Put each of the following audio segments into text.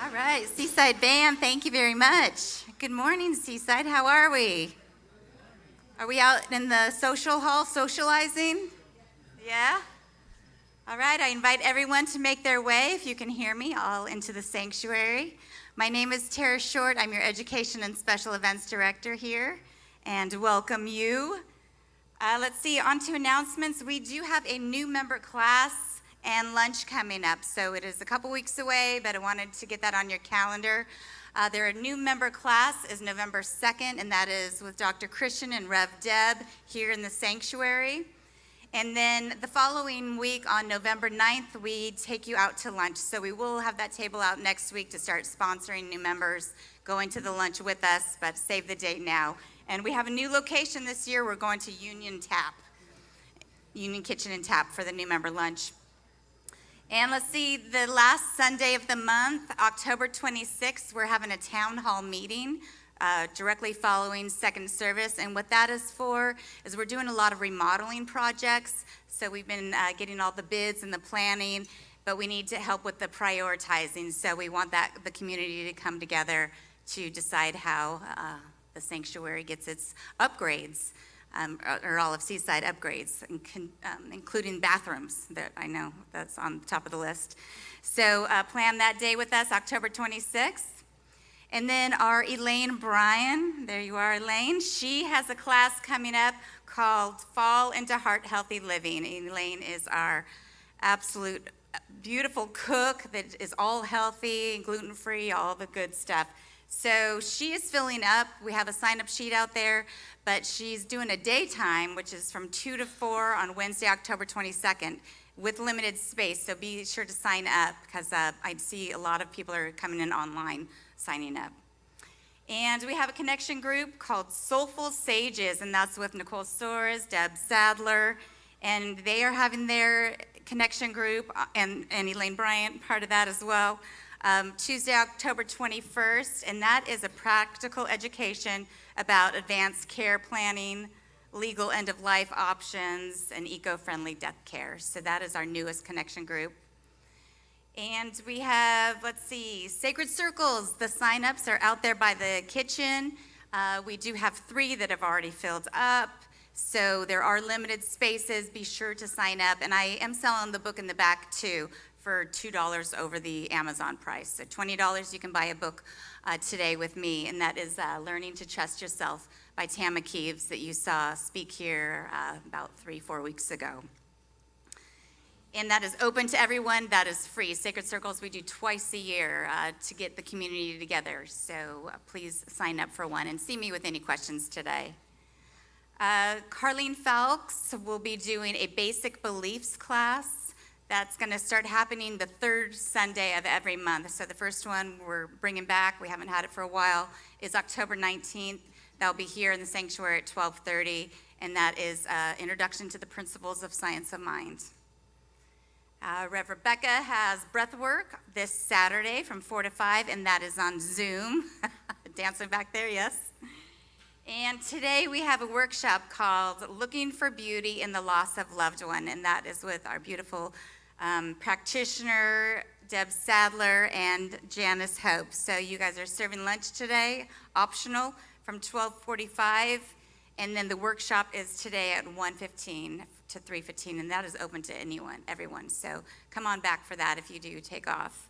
All right, Seaside Band, thank you very much. Good morning, Seaside. How are we? Are we out in the social hall socializing? Yeah? All right, I invite everyone to make their way, if you can hear me, all into the sanctuary. My name is Tara Short. I'm your Education and Special Events Director here, and welcome you. Let's see, on to announcements. We do have a new member class and lunch coming up, so it is a couple weeks away, but I wanted to get that on your calendar. Their new member class is November 2nd, and that is with Dr. Christian and Rev Deb here in the sanctuary. And then the following week on November 9th, we take you out to lunch. So we will have that table out next week to start sponsoring new members going to the lunch with us, but save the date now. And we have a new location this year. We're going to Union Kitchen and Tap for the new member lunch. And let's see, the last Sunday of the month, October 26th, we're having a town hall meeting directly following second service. And what that is for is we're doing a lot of remodeling projects. So we've been getting all the bids and the planning, but we need to help with the prioritizing. So we want the community to come together to decide how the sanctuary gets its upgrades, or all of Seaside upgrades, including bathrooms. That I know that's on the top of the list. So plan that day with us, October 26th. And then our Elaine Bryan, there you are, Elaine. She has a class coming up called Fall into Heart Healthy Living. Elaine is our absolute beautiful cook that is all healthy, gluten-free, all the good stuff. So she is filling up. We have a sign-up sheet out there, but she's doing a daytime, which is from 2 to 4 on Wednesday, October 22nd, with limited space. So be sure to sign up, because I see a lot of people are coming in online signing up. And we have a connection group called Soulful Sages, and that's with Nicole Soares, Deb Sadler, and they are having their connection group, and Elaine Bryant, part of that as well, Tuesday, October 21st, and that is a practical education about advanced care planning, legal end-of-life options, and eco-friendly death care. So that is our newest connection group. And we have, Sacred Circles. The sign-ups are out there by the kitchen. We do have 3 that have already filled up. So there are limited spaces. Be sure to sign up. And I am selling the book in the back, too, for $2 over the Amazon price. So $20, you can buy a book today with me, and that is Learning to Trust Yourself by Tama Keeves that you saw speak here about 3-4 weeks ago. And that is open to everyone. That is free. Sacred Circles we do twice a year to get the community together. So please sign up for one and see me with any questions today. Carlene Falks will be doing a basic beliefs class. That's going to start happening the 3rd Sunday of every month. So the first one we're bringing back, we haven't had it for a while, is October 19th. That'll be here in the sanctuary at 12:30, and that is Introduction to the Principles of Science of Mind. Reverend Becca has breath work this Saturday from 4 to 5, and that is on Zoom. Dancing back there, yes. And today we have a workshop called Looking for Beauty in the Loss of Loved One, and that is with our beautiful practitioner, Deb Sadler, and Janice Hope. So you guys are serving lunch today, optional, from 12:45, and then the workshop is today at 1:15 to 3:15, and that is open to everyone. So come on back for that if you do take off.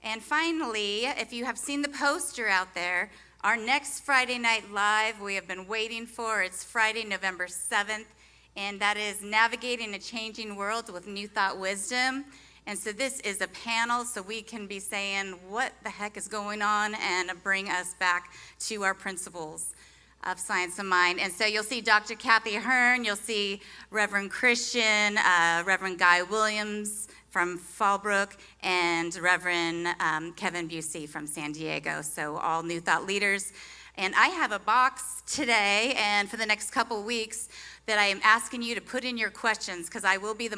And finally, if you have seen the poster out there, our next Friday Night Live we have been waiting for. It's Friday, November 7th, and that is Navigating a Changing World with New Thought Wisdom. And so this is a panel, so we can be saying what the heck is going on and bring us back to our principles of science of mind. And so you'll see Dr. Kathy Hearn, you'll see Reverend Christian, Reverend Guy Williams from Fallbrook, and Reverend Kevin Busey from San Diego. So all New Thought leaders. And I have a box today and for the next couple weeks that I am asking you to put in your questions, because I will be the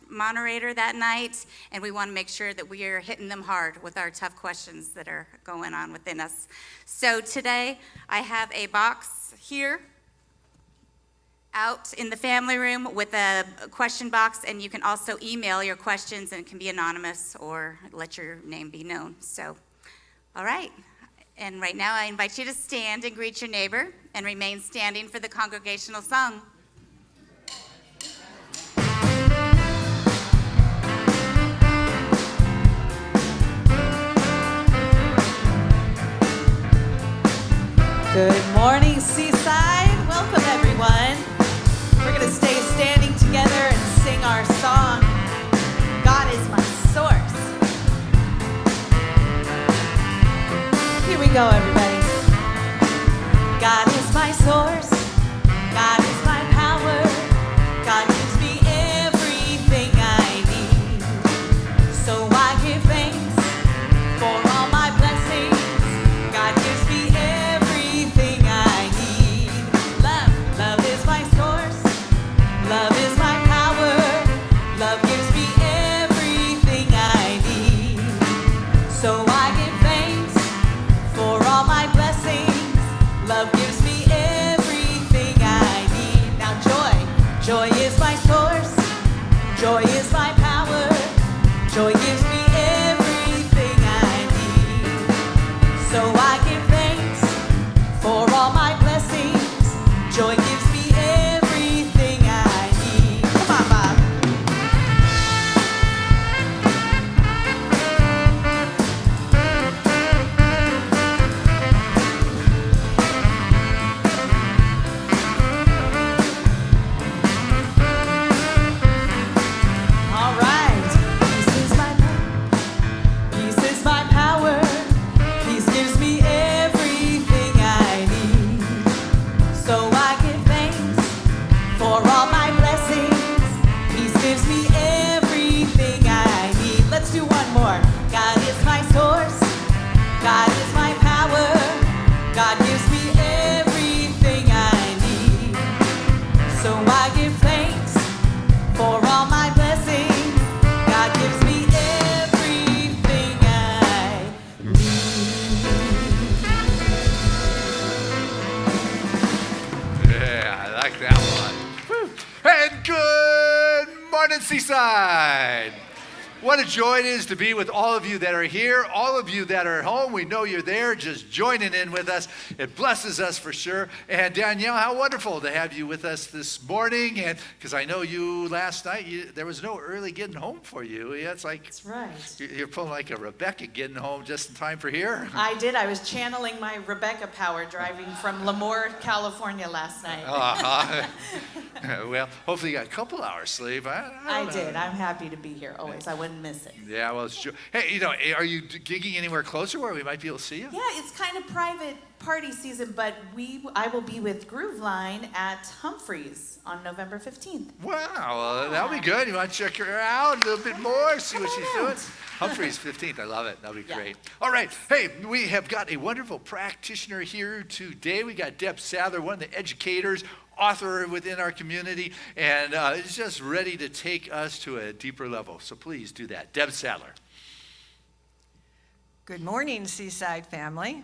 moderator that night, and we want to make sure that we are hitting them hard with our tough questions that are going on within us. So today I have a box here out in the family room with a question box, and you can also email your questions, and it can be anonymous or let your name be known. So, all right. And right now I invite you to stand and greet your neighbor and remain standing for the congregational song. Good morning, Seaside. Welcome, everyone. We're going to stay standing together and sing our song, God is my source. Here we go, everybody. God is my source. God is my power. God gives me everything I need. So I give thanks for all my blessings. God gives me everything I need. Love is my source. Love is my power. Love gives me everything I need. So I give thanks for all my Joy gives me everything I need. So I give thanks for all my blessings. Joy gives me everything I need. Come on, Bob. All right. Peace is my power. Peace gives me everything I need. So I give thanks for all my blessings. Peace gives me everything I need. Let's do one more. God is my source. God is my power. God gives me everything I need. So I give thanks for all my blessings. God gives me everything I need. Yeah, I like that one. Woo. And good morning, Seaside. What a joy it is to be with all of you that are here, all of you that are at home. We know you're there just joining in with us. It blesses us for sure. And Danielle, how wonderful to have you with us this morning. And because I know you last night, there was no early getting home for you. Yeah, it's like That's right. you're pulling like a Rebecca getting home just in time for here. I did. I was channeling my Rebecca power driving from Lemoore, California last night. Well, hopefully you got a couple hours sleep. I don't know. did. I'm happy to be here always. I wouldn't miss it. Yeah, well, it's true. Hey, are you gigging anywhere closer where we might be able to see you? Yeah, it's kind of private party season, but I will be with Groove Line at Humphreys on November 15th. Wow, well, that'll be good. You want to check her out a little bit more, see what Come she's on doing? out. Humphreys 15th, I love it. That'll be Yeah. great. All right, hey, we have got a wonderful practitioner here today. We got Deb Sadler, one of the educators, author within our community, and is just ready to take us to a deeper level. So please do that. Deb Sadler. Good morning, Seaside family.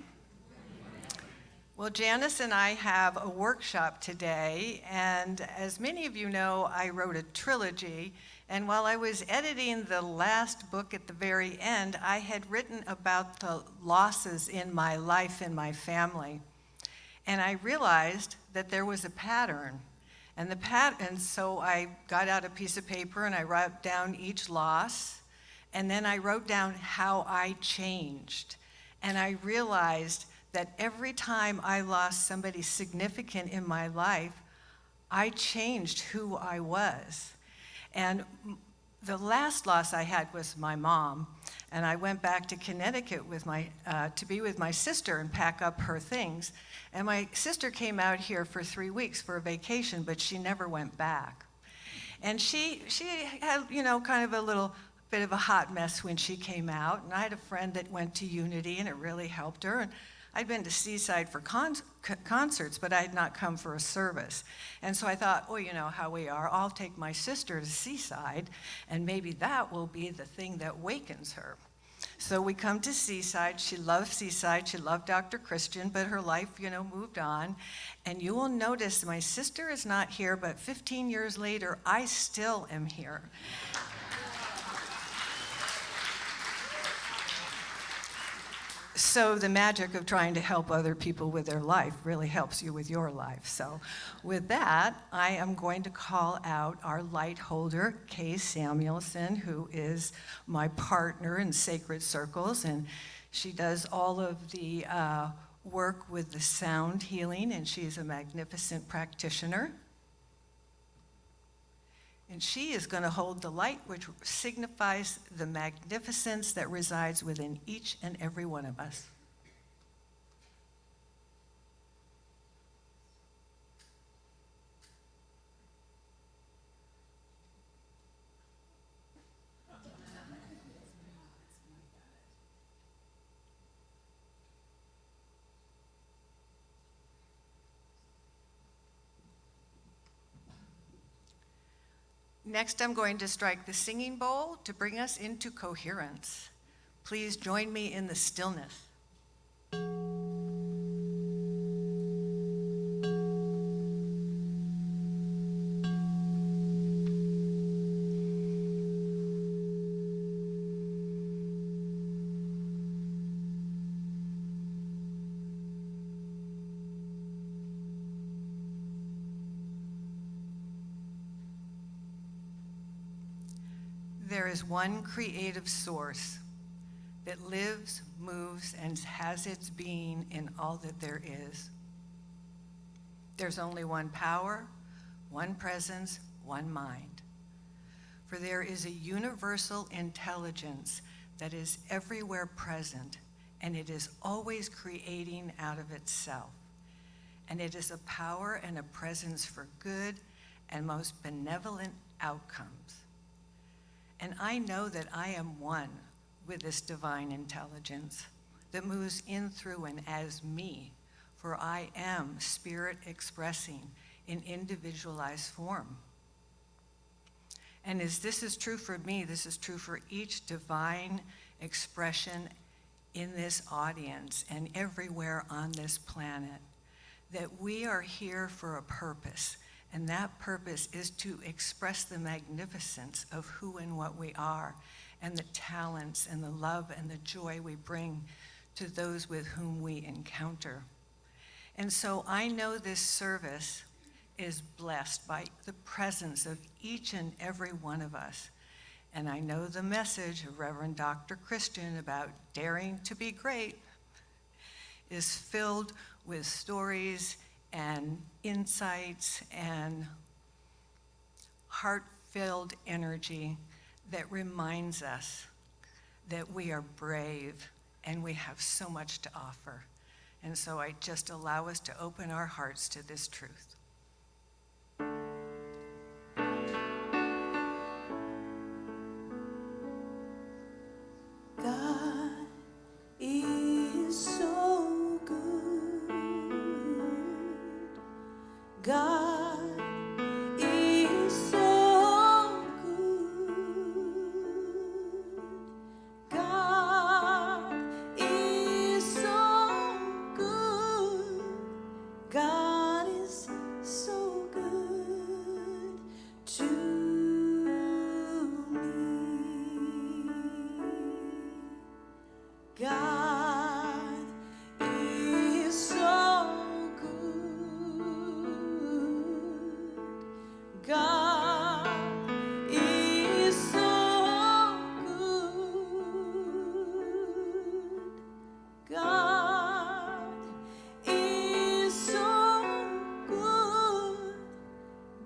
Well, Janice and I have a workshop today, and as many of you know, I wrote a trilogy, and while I was editing the last book at the very end, I had written about the losses in my life and my family. And I realized that there was a pattern. And so I got out a piece of paper and I wrote down each loss. And then I wrote down how I changed. And I realized that every time I lost somebody significant in my life, I changed who I was. And the last loss I had was my mom. And I went back to Connecticut with to be with my sister and pack up her things. And my sister came out here for 3 weeks for a vacation, but she never went back. And she had, kind of a little bit of a hot mess when she came out. And I had a friend that went to Unity, and it really helped her. And I'd been to Seaside for concerts, but I had not come for a service. And so I thought, you know how we are. I'll take my sister to Seaside, and maybe that will be the thing that wakens her. So we come to Seaside. She loved Seaside. She loved Dr. Christian, but her life, moved on. And you will notice my sister is not here, but 15 years later, I still am here. So the magic of trying to help other people with their life really helps you with your life. So with that, I am going to call out our light holder, Kay Samuelson, who is my partner in Sacred Circles, and she does all of the work with the sound healing, and she's a magnificent practitioner. And she is going to hold the light, which signifies the magnificence that resides within each and every one of us. Next, I'm going to strike the singing bowl to bring us into coherence. Please join me in the stillness. there is one creative source that lives, moves, and has its being in all that there is. There's only one power, one presence, one mind. For there is a universal intelligence that is everywhere present, and it is always creating out of itself. And it is a power and a presence for good and most benevolent outcomes. And I know that I am one with this divine intelligence that moves in, through, and as me, for I am spirit expressing in individualized form. And as this is true for me, this is true for each divine expression in this audience and everywhere on this planet, that we are here for a purpose, and that purpose is to express the magnificence of who and what we are, and the talents and the love and the joy we bring to those with whom we encounter. And so I know this service is blessed by the presence of each and every one of us. And I know the message of Reverend Dr. Christian about daring to be great is filled with stories and insights and heart-filled energy that reminds us that we are brave and we have so much to offer. And so I just allow us to open our hearts to this truth. God is so good. God is so good. God is so good. God is so good to me. God is so good. God is so good. God is so good.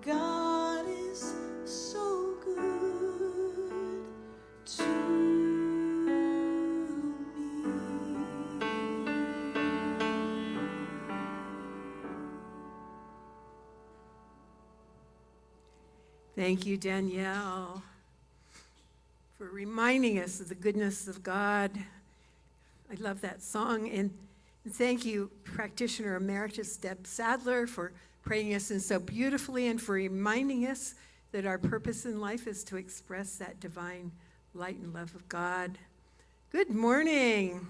God is so good to Thank you, Danielle, for reminding us of the goodness of God. I love that song. And thank you, Practitioner Emeritus Deb Sadler, for praying us in so beautifully and for reminding us that our purpose in life is to express that divine light and love of God. Good morning.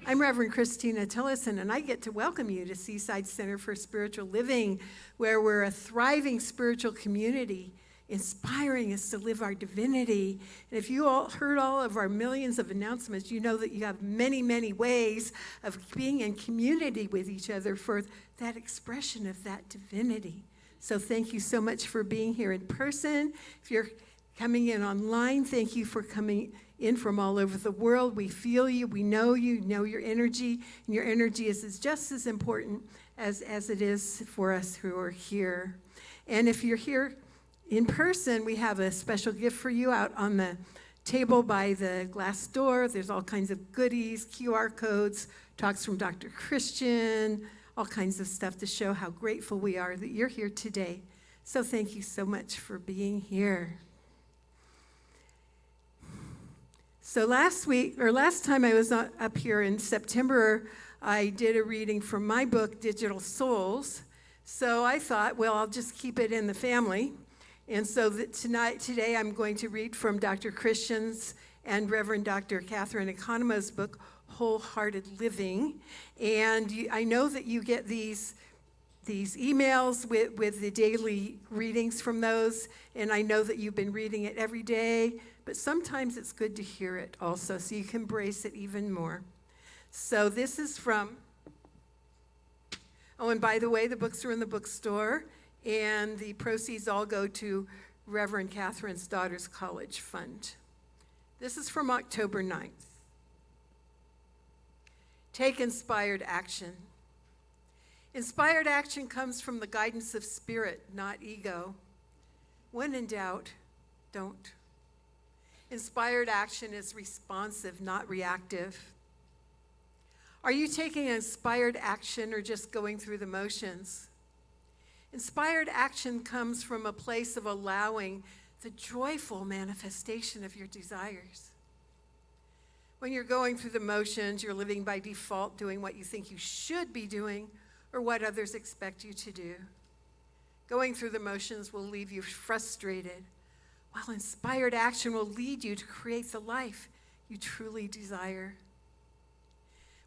I'm Reverend Christina Tillison, and I get to welcome you to Seaside Center for Spiritual Living, where we're a thriving spiritual community, inspiring us to live our divinity. And if you all heard all of our millions of announcements, you know that you have many, many ways of being in community with each other for that expression of that divinity. So thank you so much for being here in person. If you're coming in online, thank you for coming in from all over the world. We feel you, we know you, know your energy, and your energy is just as important as it is for us who are here. And if you're here in person, we have a special gift for you out on the table by the glass door. There's all kinds of goodies, QR codes, talks from Dr. Christian, all kinds of stuff to show how grateful we are that you're here today. So thank you so much for being here. So last time I was up here in September, I did a reading from my book, Digital Souls. So I thought, well, I'll just keep it in the family. And so today I'm going to read from Dr. Christian's and Reverend Dr. Catherine Economo's book, Wholehearted Living. And I know that you get these emails with the daily readings from those, and I know that you've been reading it every day, but sometimes it's good to hear it also, so you can embrace it even more. So this is from, and by the way, the books are in the bookstore, and the proceeds all go to Reverend Catherine's Daughter's College Fund. This is from October 9th. Take inspired action. Inspired action comes from the guidance of spirit, not ego. When in doubt, don't. Inspired action is responsive, not reactive. Are you taking inspired action or just going through the motions? Inspired action comes from a place of allowing the joyful manifestation of your desires. When you're going through the motions, you're living by default, doing what you think you should be doing or what others expect you to do. Going through the motions will leave you frustrated, while inspired action will lead you to create the life you truly desire.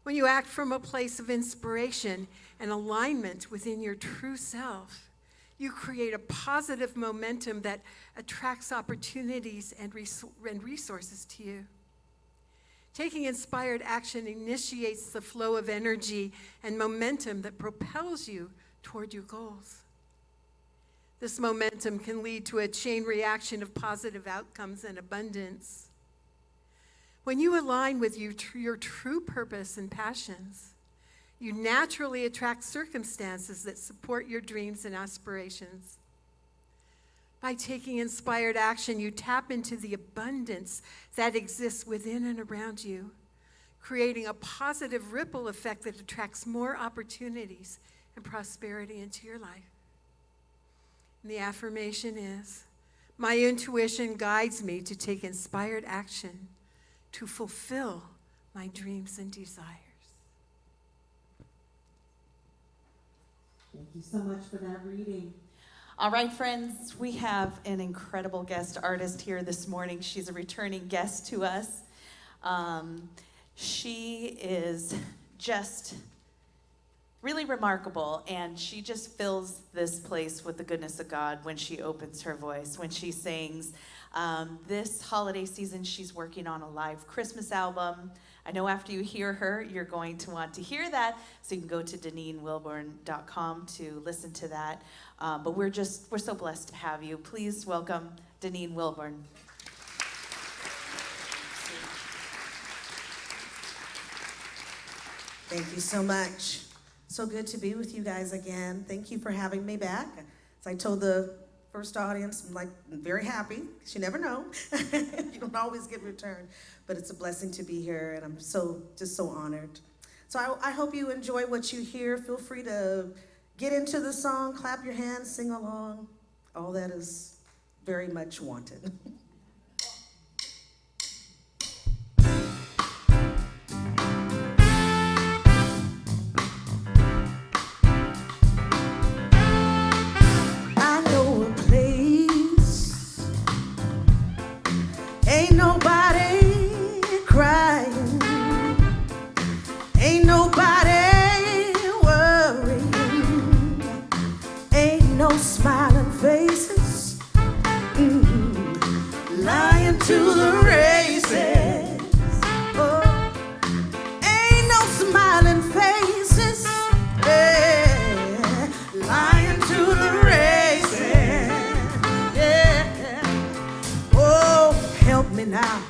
When you act from a place of inspiration and alignment within your true self, you create a positive momentum that attracts opportunities and resources to you. Taking inspired action initiates the flow of energy and momentum that propels you toward your goals. This momentum can lead to a chain reaction of positive outcomes and abundance. When you align with your true purpose and passions, you naturally attract circumstances that support your dreams and aspirations. By taking inspired action, you tap into the abundance that exists within and around you, creating a positive ripple effect that attracts more opportunities and prosperity into your life. And the affirmation is, my intuition guides me to take inspired action to fulfill my dreams and desires. Thank you so much for that reading. All right, friends, we have an incredible guest artist here this morning. She's a returning guest to us. She is just really remarkable, and she just fills this place with the goodness of God when she opens her voice, when she sings. This holiday season, she's working on a live Christmas album. I know after you hear her, you're going to want to hear that, so you can go to DenineWilburn.com to listen to that. But we're so blessed to have you. Please welcome Denine Wilburn. Thank you so much. So good to be with you guys again. Thank you for having me back. As I told the first audience, I'm very happy, because you never know. You don't always get returned, but it's a blessing to be here, and I'm just so honored. So I hope you enjoy what you hear. Feel free to get into the song, clap your hands, sing along. All that is very much wanted. Ain't nobody crying, ain't nobody worrying, ain't no smiling faces, lying to the races. Oh, ain't no smiling faces, yeah, lying to the races. Yeah. Oh, help me now,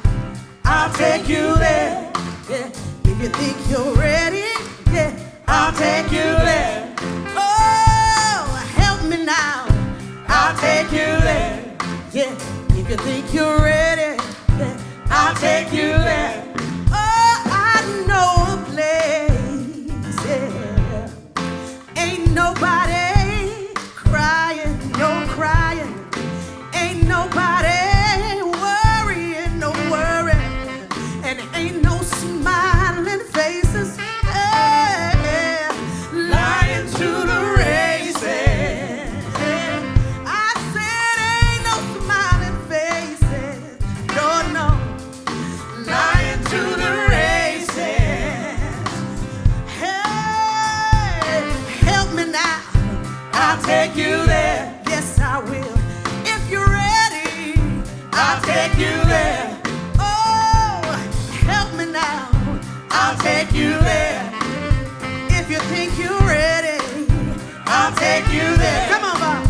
I'll take you there, yeah. If you think you're ready, yeah, I'll take you there. Oh, help me now, I'll take you there, yeah. If you think you're ready, yeah, I'll take you there. Oh, I know a place, yeah. Ain't nobody crying, no crying, ain't nobody and ain't no smiling faces, yeah, lying to the races. I said ain't no smiling faces, no, lying to the races. Hey, help me now, I'll take you there, yes I will. If you're ready, I'll take you there. I'll take you there. If you think you're ready, I'll take you there. Come on, Bob.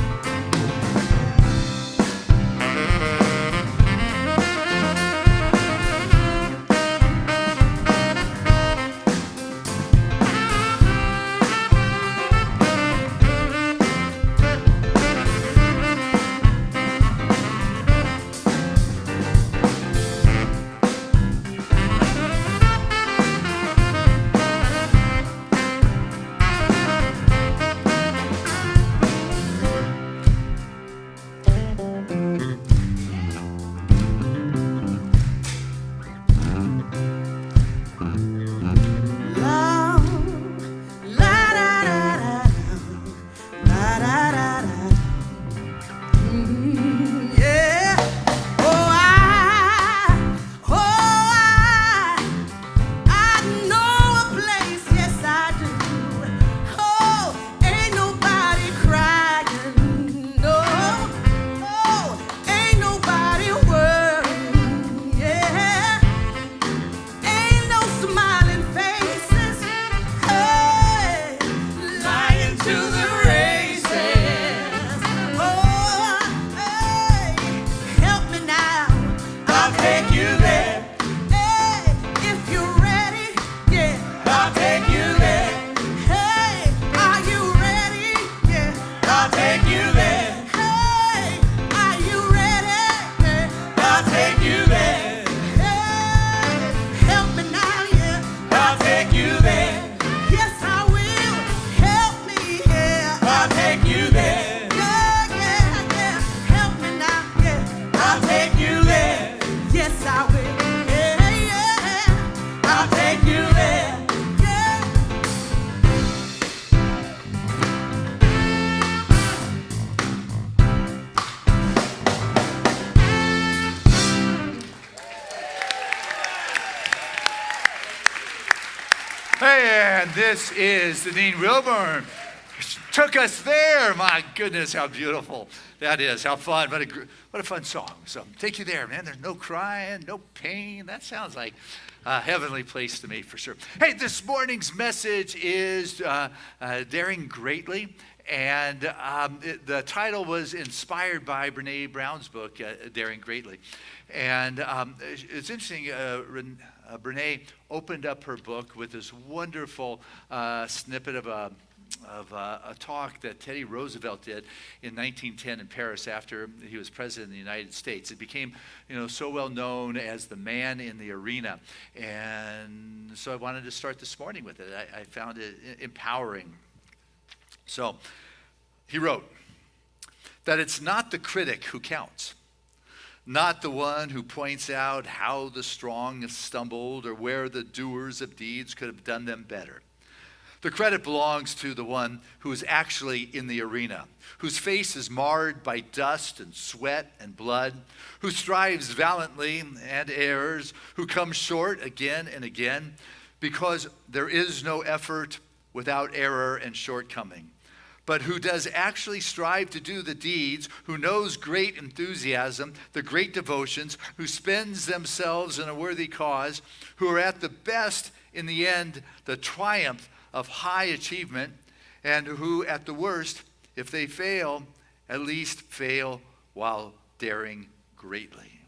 I will. Yeah, yeah, I'll take you there. Yeah. Hey, and this is Deneen Wilburn. Took us there. My goodness, how beautiful that is. How fun. What a fun song. So take you there, man. There's no crying, no pain. That sounds like a heavenly place to me for sure. Hey, this morning's message is Daring Greatly. And the title was inspired by Berne Brown's book, Daring Greatly. And it's interesting, Berne opened up her book with this wonderful snippet of a talk that Teddy Roosevelt did in 1910 in Paris after he was president of the United States. It became, so well known as the man in the arena. And so I wanted to start this morning with it. I found it empowering. So he wrote that it's not the critic who counts, not the one who points out how the strong stumbled or where the doers of deeds could have done them better. The credit belongs to the one who is actually in the arena, whose face is marred by dust and sweat and blood, who strives valiantly and errs, who comes short again and again, because there is no effort without error and shortcoming, but who does actually strive to do the deeds, who knows great enthusiasm, the great devotions, who spends themselves in a worthy cause, who are at the best in the end, the triumph of high achievement, and who at the worst, if they fail, at least fail while daring greatly.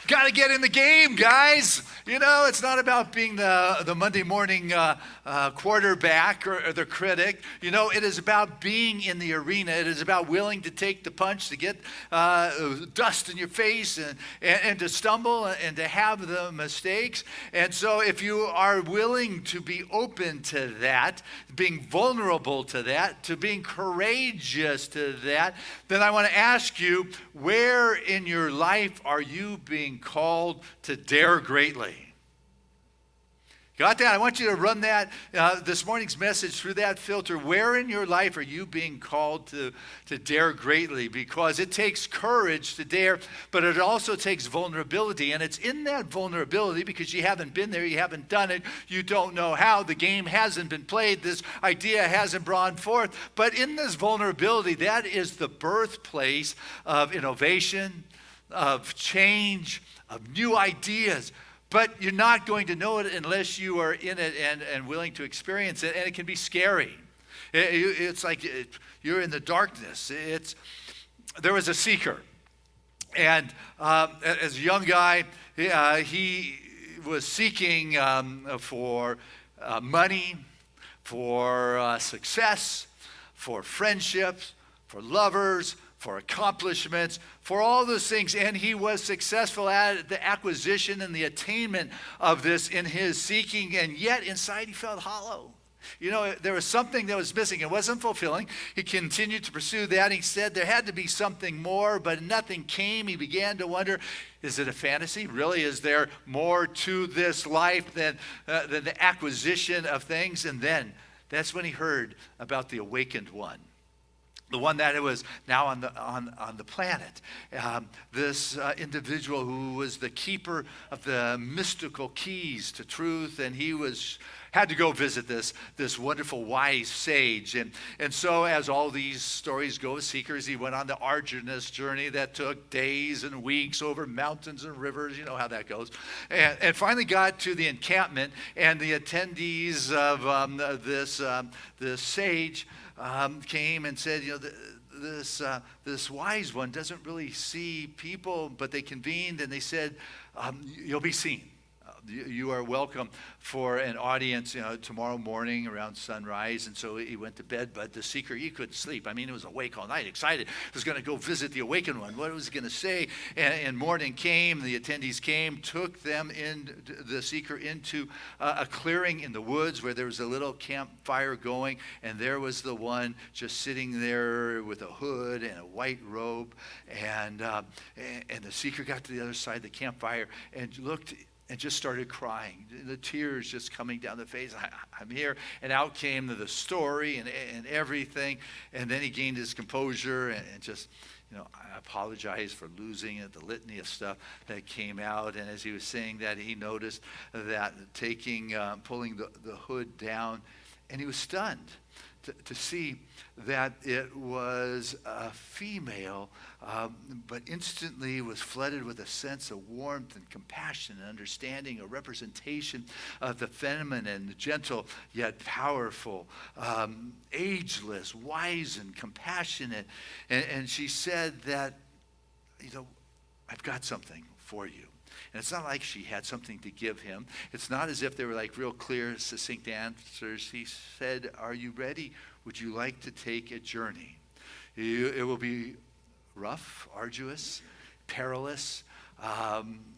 Got to get in the game, guys. It's not about being the Monday morning quarterback or the critic. It is about being in the arena. It is about willing to take the punch, to get dust in your face and to stumble and to have the mistakes. And so if you are willing to be open to that, being vulnerable to that, to being courageous to that, then I want to ask you, where in your life are you being called to dare greatly? Got that? I want you to run that, this morning's message through that filter. Where in your life are you being called to dare greatly? Because it takes courage to dare, but it also takes vulnerability. And it's in that vulnerability, because you haven't been there, you haven't done it, you don't know how, the game hasn't been played, this idea hasn't brought forth. But in this vulnerability, that is the birthplace of innovation, of change, of new ideas. But you're not going to know it unless you are in it and willing to experience it. And it can be scary. It's like you're in the darkness. There was a seeker. And as a young guy, he was seeking for money, for success, for friendships, for lovers, for accomplishments, for all those things. And he was successful at the acquisition and the attainment of this in his seeking, and yet inside he felt hollow. There was something that was missing. It wasn't fulfilling. He continued to pursue that. He said there had to be something more, but nothing came. He began to wonder, is it a fantasy? Really, is there more to this life than the acquisition of things? And then that's when he heard about the awakened one. The one that it was now on the planet. This individual who was the keeper of the mystical keys to truth, and he had to go visit this wonderful wise sage. And so, as all these stories go with seekers, he went on the arduous journey that took days and weeks over mountains and rivers. You know how that goes. And finally got to the encampment, and the attendees of this sage came and said, this wise one doesn't really see people, but they convened and they said, you'll be seen. You are welcome for an audience, tomorrow morning around sunrise. And so he went to bed, but the seeker, he couldn't sleep. I mean, he was awake all night, excited. He was going to go visit the awakened one. What was he going to say? And morning came, the attendees came, took the seeker into a clearing in the woods where there was a little campfire going, and there was the one just sitting there with a hood and a white robe. And the seeker got to the other side of the campfire and looked and just started crying, the tears just coming down the face. I'm here. And out came the story and everything. And then he gained his composure and just, I apologize for losing it, the litany of stuff that came out. And as he was saying that, he noticed that pulling the hood down, and he was stunned to see that it was a female, but instantly was flooded with a sense of warmth and compassion and understanding, a representation of the feminine and the gentle yet powerful, ageless, wise and compassionate. And she said that, I've got something for you. And it's not like she had something to give him. It's not as if they were like real clear, succinct answers. He said, are you ready? Would you like to take a journey? It will be rough, arduous, perilous.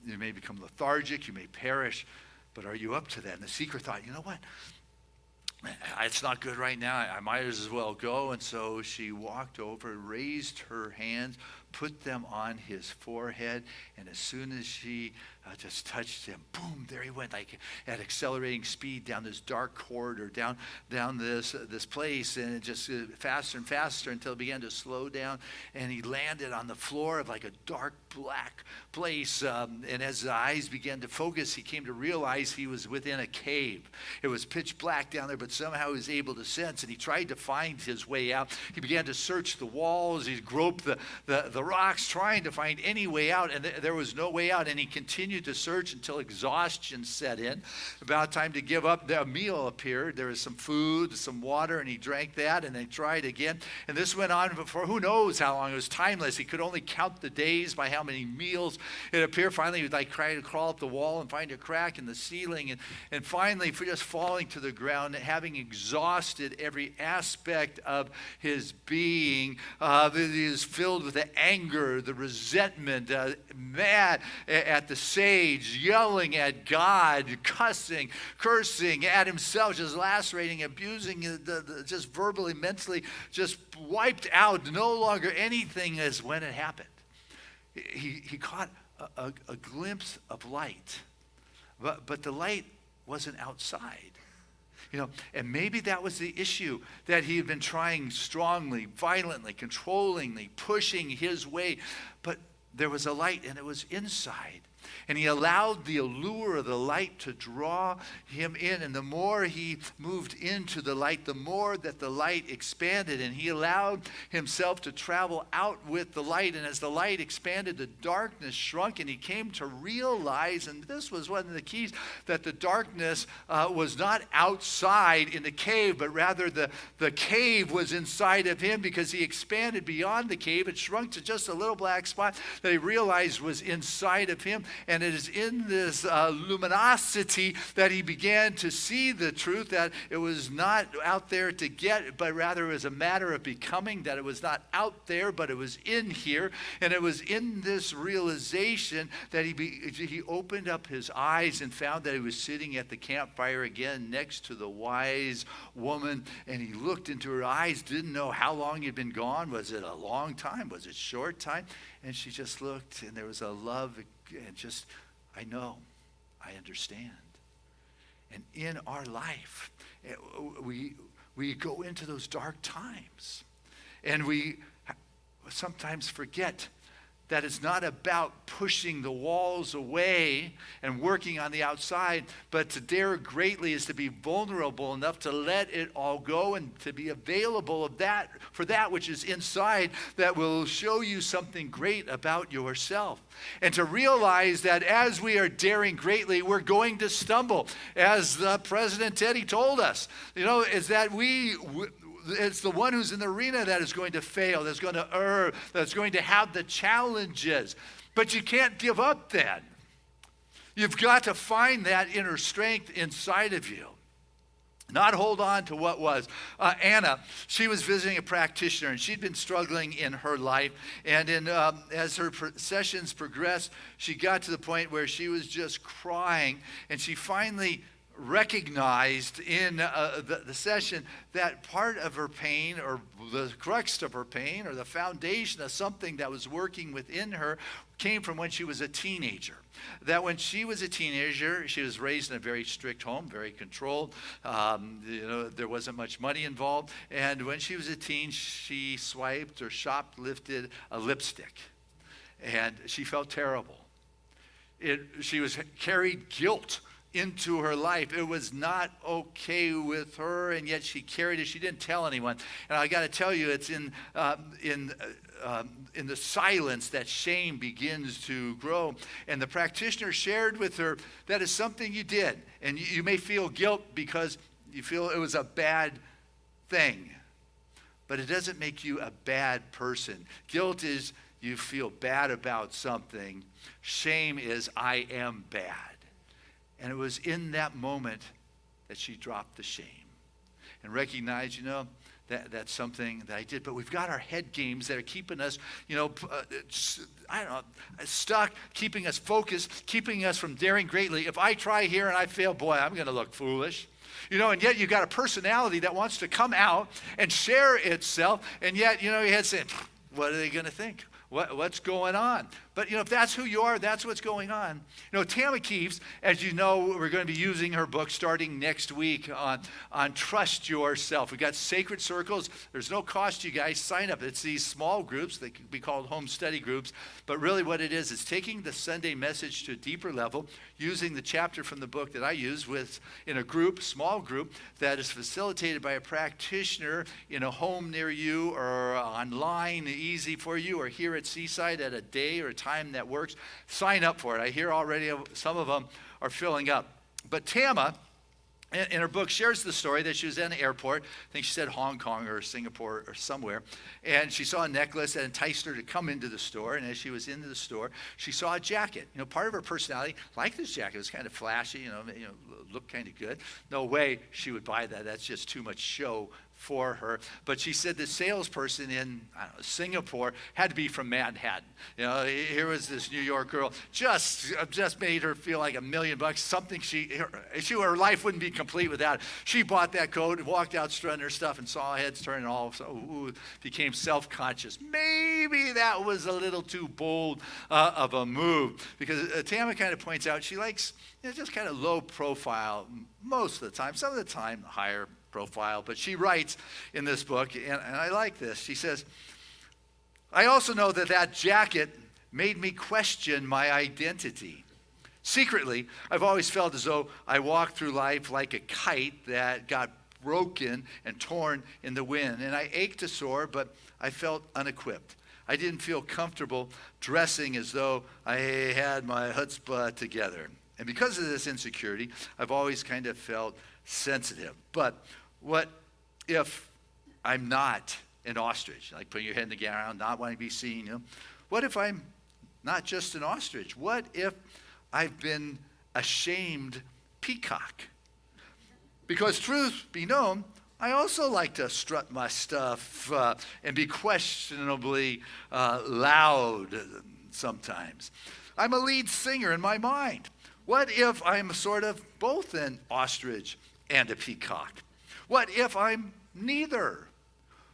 You may become lethargic. You may perish. But are you up to that? And the seeker thought, you know what? It's not good right now. I might as well go. And so she walked over, raised her hands, put them on his forehead, and as soon as she just touched him, boom, there he went, like at accelerating speed down this dark corridor, down this place, and it just faster and faster until it began to slow down, and he landed on the floor of like a dark black place, and as the eyes began to focus, he came to realize he was within a cave. It was pitch black down there, but somehow he was able to sense, and he tried to find his way out. He began to search the walls, he groped the rocks, trying to find any way out, and there was no way out, and he continued to search until exhaustion set in. About time to give up. A meal appeared. There was some food, some water, and he drank that, and they tried again, and this went on for who knows how long. It was timeless. He could only count the days by how many meals it appeared. Finally, he would like try to crawl up the wall and find a crack in the ceiling, and finally, for just falling to the ground, having exhausted every aspect of his being, he is filled with the anger, the resentment, mad at the sage, yelling at God, cussing, cursing at himself, just lacerating, abusing, just verbally, mentally, just wiped out, no longer anything as when it happened. He caught a glimpse of light, but the light wasn't outside. And maybe that was the issue, that he had been trying strongly, violently, controllingly, pushing his way. But there was a light, and it was inside. And he allowed the allure of the light to draw him in. And the more he moved into the light, the more that the light expanded. And he allowed himself to travel out with the light. And as the light expanded, the darkness shrunk. And he came to realize, and this was one of the keys, that the darkness was not outside in the cave, but rather the cave was inside of him, because he expanded beyond the cave. It shrunk to just a little black spot that he realized was inside of him. And it is in this luminosity that he began to see the truth, that it was not out there to get, but rather it was a matter of becoming, that it was not out there, but it was in here. And it was in this realization that he opened up his eyes and found that he was sitting at the campfire again next to the wise woman. And he looked into her eyes, didn't know how long he'd been gone. Was it a long time? Was it a short time? And she just looked, and there was a love, and just, I know, I understand. And in our life, we go into those dark times, and we sometimes forget that it's not about pushing the walls away and working on the outside, but to dare greatly is to be vulnerable enough to let it all go and to be available for that which is inside, that will show you something great about yourself. And to realize that as we are daring greatly, we're going to stumble. As President Teddy told us, is that it's the one who's in the arena that is going to fail, that's going to err, that's going to have the challenges. But you can't give up then. You've got to find that inner strength inside of you. Not hold on to what was. Anna, she was visiting a practitioner, and she'd been struggling in her life. And as her sessions progressed, she got to the point where she was just crying, and she finally recognized in the session that part of her pain, or the crux of her pain, or the foundation of something that was working within her, came from when she was a teenager. That when she was a teenager, she was raised in a very strict home, very controlled. There wasn't much money involved. And when she was a teen, she swiped or shoplifted a lipstick. And she felt terrible. She was carried guilt into her life. It was not okay with her, and yet she carried it. She didn't tell anyone. And I got to tell you, it's in the silence that shame begins to grow. And the practitioner shared with her, that is something you did. And you may feel guilt because you feel it was a bad thing. But it doesn't make you a bad person. Guilt is you feel bad about something. Shame is I am bad. And it was in that moment that she dropped the shame and recognized, that's something that I did. But we've got our head games that are keeping us, stuck, keeping us focused, keeping us from daring greatly. If I try here and I fail, boy, I'm going to look foolish. And yet you've got a personality that wants to come out and share itself. And yet, your head's saying, what are they going to think? What's going on? But, if that's who you are, that's what's going on. Tammy Keeves, as you know, we're going to be using her book starting next week on Trust Yourself. We've got Sacred Circles. There's no cost to you guys. Sign up. It's these small groups. They could be called home study groups. But really what it is taking the Sunday message to a deeper level, using the chapter from the book that I use in a group, small group, that is facilitated by a practitioner in a home near you or online, easy for you, or here at Seaside at a day or a time that works. Sign up for it. I hear already some of them are filling up. But Tama, in her book, shares the story that she was in an airport. I think she said Hong Kong or Singapore or somewhere. And she saw a necklace that enticed her to come into the store. And as she was into the store, she saw a jacket. Part of her personality, like this jacket, was kind of flashy, looked kind of good. No way she would buy that. That's just too much show for her. But she said the salesperson in Singapore had to be from Manhattan. Here was this New York girl, just made her feel like $1 million. Something her life wouldn't be complete without it. She bought that coat and walked out strutting her stuff and saw heads turn and all. So became self-conscious. Maybe that was a little too bold of a move, because Tama kind of points out she likes just kind of low profile most of the time. Some of the time higher profile. But she writes in this book, and I like this. She says, I also know that jacket made me question my identity. Secretly, I've always felt as though I walked through life like a kite that got broken and torn in the wind. And I ached to soar, but I felt unequipped. I didn't feel comfortable dressing as though I had my chutzpah together. And because of this insecurity, I've always kind of felt sensitive. But what if I'm not an ostrich? Like putting your head in the ground, not wanting to be seen. What if I'm not just an ostrich? What if I've been a shamed peacock? Because truth be known, I also like to strut my stuff and be questionably loud sometimes. I'm a lead singer in my mind. What if I'm sort of both an ostrich and a peacock? What if I'm neither?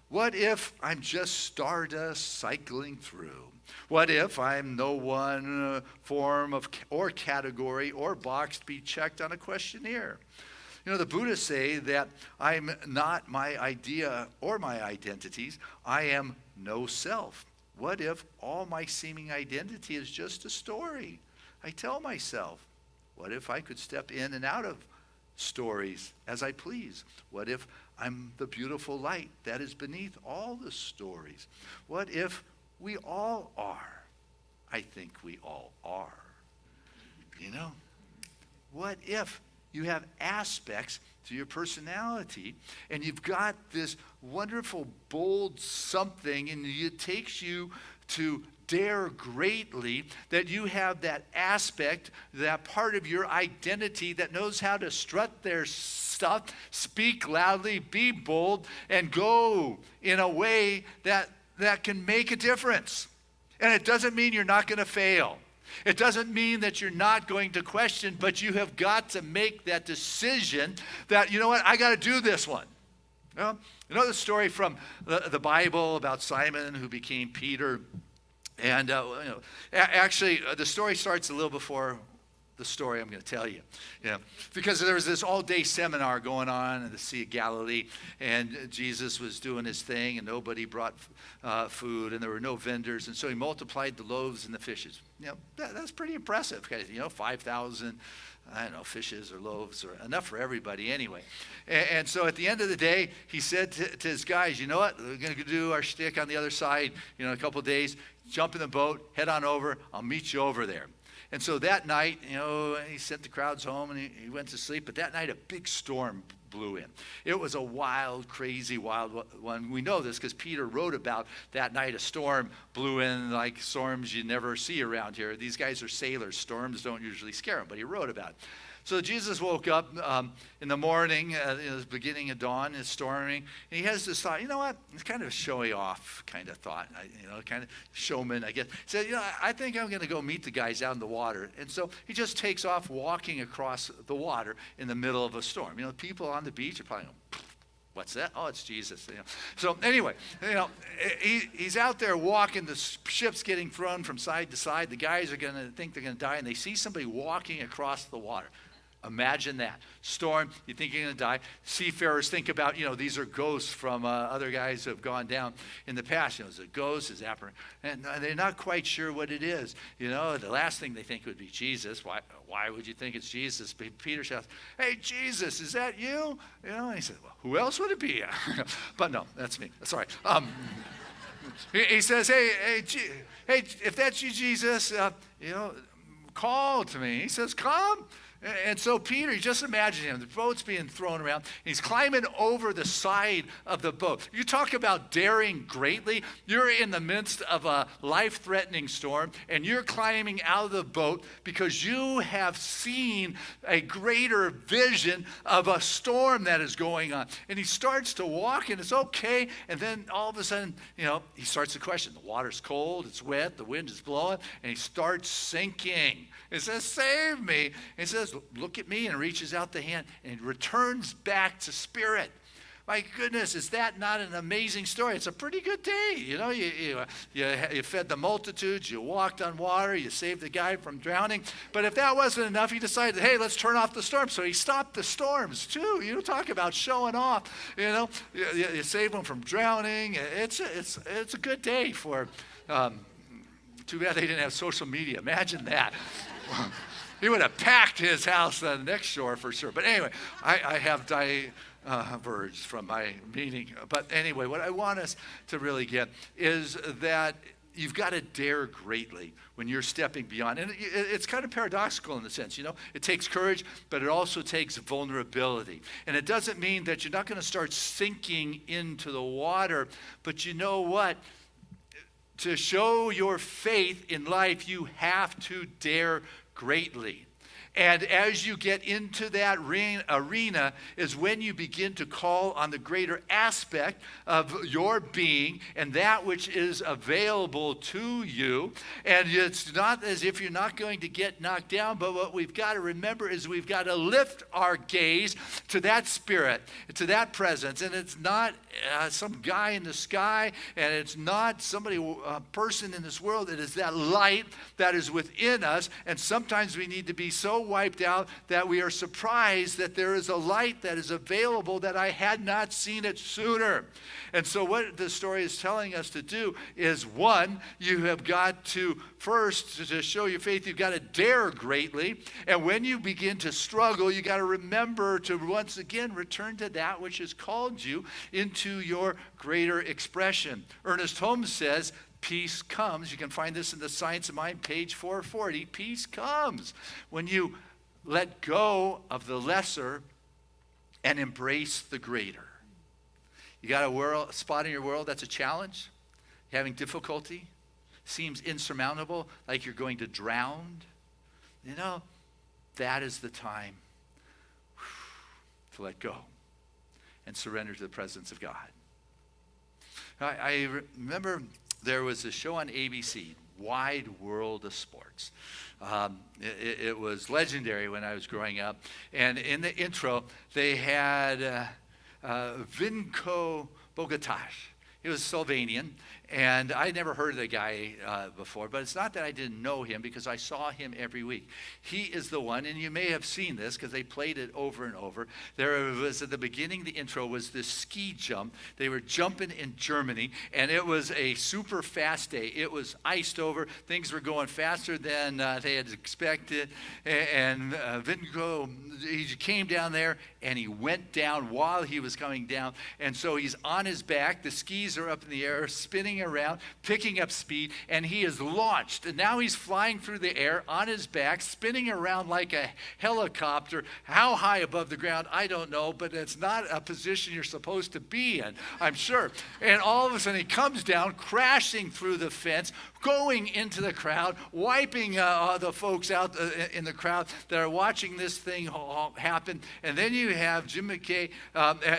What if I'm just stardust cycling through? What if I'm no one form of or category or box to be checked on a questionnaire? The Buddhists say that I'm not my idea or my identities. I am no self. What if all my seeming identity is just a story I tell myself? What if I could step in and out of stories as I please? What if I'm the beautiful light that is beneath all the stories? What if we all are? I think we all are. What if you have aspects to your personality and you've got this wonderful, bold something, and it takes you to dare greatly, that you have that aspect, that part of your identity that knows how to strut their stuff, speak loudly, be bold, and go in a way that can make a difference. And it doesn't mean you're not going to fail. It doesn't mean that you're not going to question, but you have got to make that decision that, you know what, I got to do this one. You know the story from the Bible about Simon who became Peter? And actually, the story starts a little before the story I'm going to tell you. Because there was this all-day seminar going on in the Sea of Galilee, and Jesus was doing his thing, and nobody brought food, and there were no vendors, and so he multiplied the loaves and the fishes. That's pretty impressive. 5,000, I don't know, fishes or loaves, or enough for everybody anyway. And so at the end of the day, he said to his guys, you know what, we're going to do our shtick on the other side, in a couple of days. Jump in the boat, head on over, I'll meet you over there. And so that night, he sent the crowds home and he went to sleep. But that night, a big storm blew in. It was a wild, crazy, wild one. We know this because Peter wrote about that night. A storm blew in like storms you never see around here. These guys are sailors. Storms don't usually scare them, but he wrote about it. So Jesus woke up in the morning, it was beginning of dawn, it's storming, and he has this thought, you know what, it's kind of a showy off kind of thought, kind of showman, I guess. He said, I think I'm going to go meet the guys out in the water. And so he just takes off walking across the water in the middle of a storm. People on the beach are probably going, what's that? Oh, it's Jesus. So anyway, he's out there walking. The ship's getting thrown from side to side. The guys are going to think they're going to die, and they see somebody walking across the water. Imagine that. Storm, you think you're going to die. Seafarers think about, these are ghosts from other guys who have gone down in the past. Is it a ghost? Is it apparition? And they're not quite sure what it is. The last thing they think would be Jesus. Why would you think it's Jesus? Peter shouts, hey, Jesus, is that you? And he said, well, who else would it be? But no, that's me. Sorry. He says, hey, if that's you, Jesus, call to me. He says, come. And so Peter, just imagine him, the boat's being thrown around, and he's climbing over the side of the boat. You talk about daring greatly. You're in the midst of a life-threatening storm, and you're climbing out of the boat because you have seen a greater vision of a storm that is going on. And he starts to walk, and it's okay, and then all of a sudden, he starts to question. The water's cold, it's wet, the wind is blowing, and he starts sinking. He says, save me. And he says, look at me, and reaches out the hand and returns back to spirit. My goodness, is that not an amazing story? It's a pretty good day. You fed the multitudes, you walked on water, you saved the guy from drowning. But if that wasn't enough, he decided, hey, let's turn off the storm. So he stopped the storms too. Talk about showing off. You save them from drowning. It's a good day for. Too bad they didn't have social media. Imagine that. He would have packed his house on the next shore for sure. But anyway, I have diverged from my meaning. But anyway, what I want us to really get is that you've got to dare greatly when you're stepping beyond. And it's kind of paradoxical in the sense, it takes courage, but it also takes vulnerability. And it doesn't mean that you're not going to start sinking into the water, but you know what? To show your faith in life, you have to dare greatly. And as you get into that arena is when you begin to call on the greater aspect of your being and that which is available to you. And it's not as if you're not going to get knocked down, but what we've got to remember is we've got to lift our gaze to that spirit, to that presence. And it's not some guy in the sky, and it's not a person in this world. It is that light that is within us. And sometimes we need to be so wiped out that we are surprised that there is a light that is available that I had not seen it sooner. And so what the story is telling us to do is, one, you have got to first, to show your faith, you've got to dare greatly. And when you begin to struggle, you got to remember to once again return to that which has called you into your greater expression. Ernest Holmes says, peace comes. You can find this in the Science of Mind, page 440. Peace comes when you let go of the lesser and embrace the greater. You got a spot in your world that's a challenge? You're having difficulty? seems insurmountable, like you're going to drown, you know, that is the time to let go and surrender to the presence of God. I remember there was a show on ABC, Wide World of Sports. It was legendary when I was growing up. And in the intro, they had Vinko Bogataj. He was Slovenian, and I'd never heard of the guy before, but it's not that I didn't know him because I saw him every week. He is the one, and you may have seen this because they played it over and over. There was, at the beginning, the intro was this ski jump. They were jumping in Germany, and it was a super fast day. It was iced over. Things were going faster than they had expected, and Vinko, he came down there, and he went down while he was coming down, and so he's on his back. The skis are up in the air, spinning around, picking up speed, and he is launched. And now he's flying through the air on his back, spinning around like a helicopter. How high above the ground, I don't know, but it's not a position you're supposed to be in, I'm sure. And all of a sudden he comes down, crashing through the fence, going into the crowd, wiping the folks out in the crowd that are watching this thing happen. And then you have Jim McKay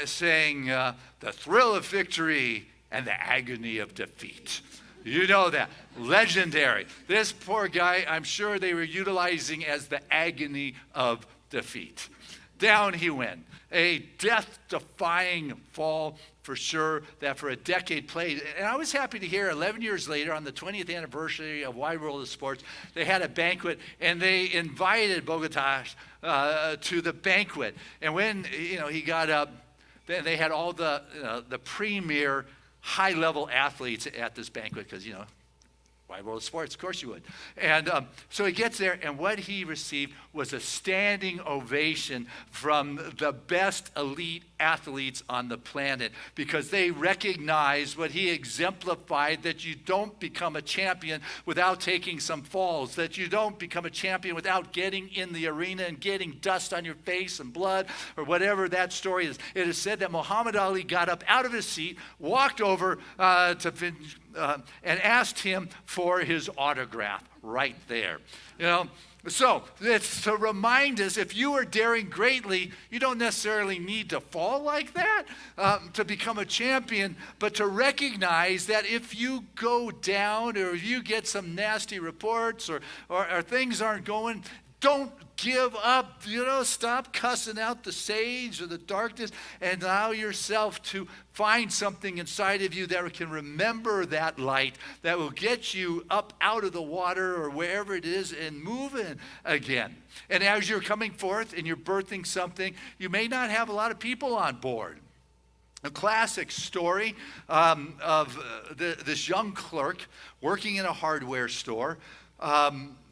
saying, the thrill of victory and the agony of defeat. You know that. Legendary. This poor guy, I'm sure they were utilizing as the agony of defeat. Down he went. A death-defying fall for sure that for a decade played. And I was happy to hear 11 years later on the 20th anniversary of Wide World of Sports, they had a banquet and they invited Bogataj to the banquet. And when he got up, then they had all the premier high-level athletes at this banquet because, Wide World of Sports, of course you would. And so he gets there, and what he received was a standing ovation from the best elite athletes on the planet because they recognized what he exemplified, that you don't become a champion without taking some falls, that you don't become a champion without getting in the arena and getting dust on your face and blood or whatever that story is. It is said that Muhammad Ali got up out of his seat, walked over to and asked him for his autograph right there. So it's to remind us, if you are daring greatly, you don't necessarily need to fall like that to become a champion, but to recognize that if you go down or you get some nasty reports or things aren't going, don't give up. Stop cussing out the sage or the darkness and allow yourself to find something inside of you that can remember that light that will get you up out of the water or wherever it is and moving again. And as you're coming forth and you're birthing something, you may not have a lot of people on board. A classic story of this young clerk working in a hardware store.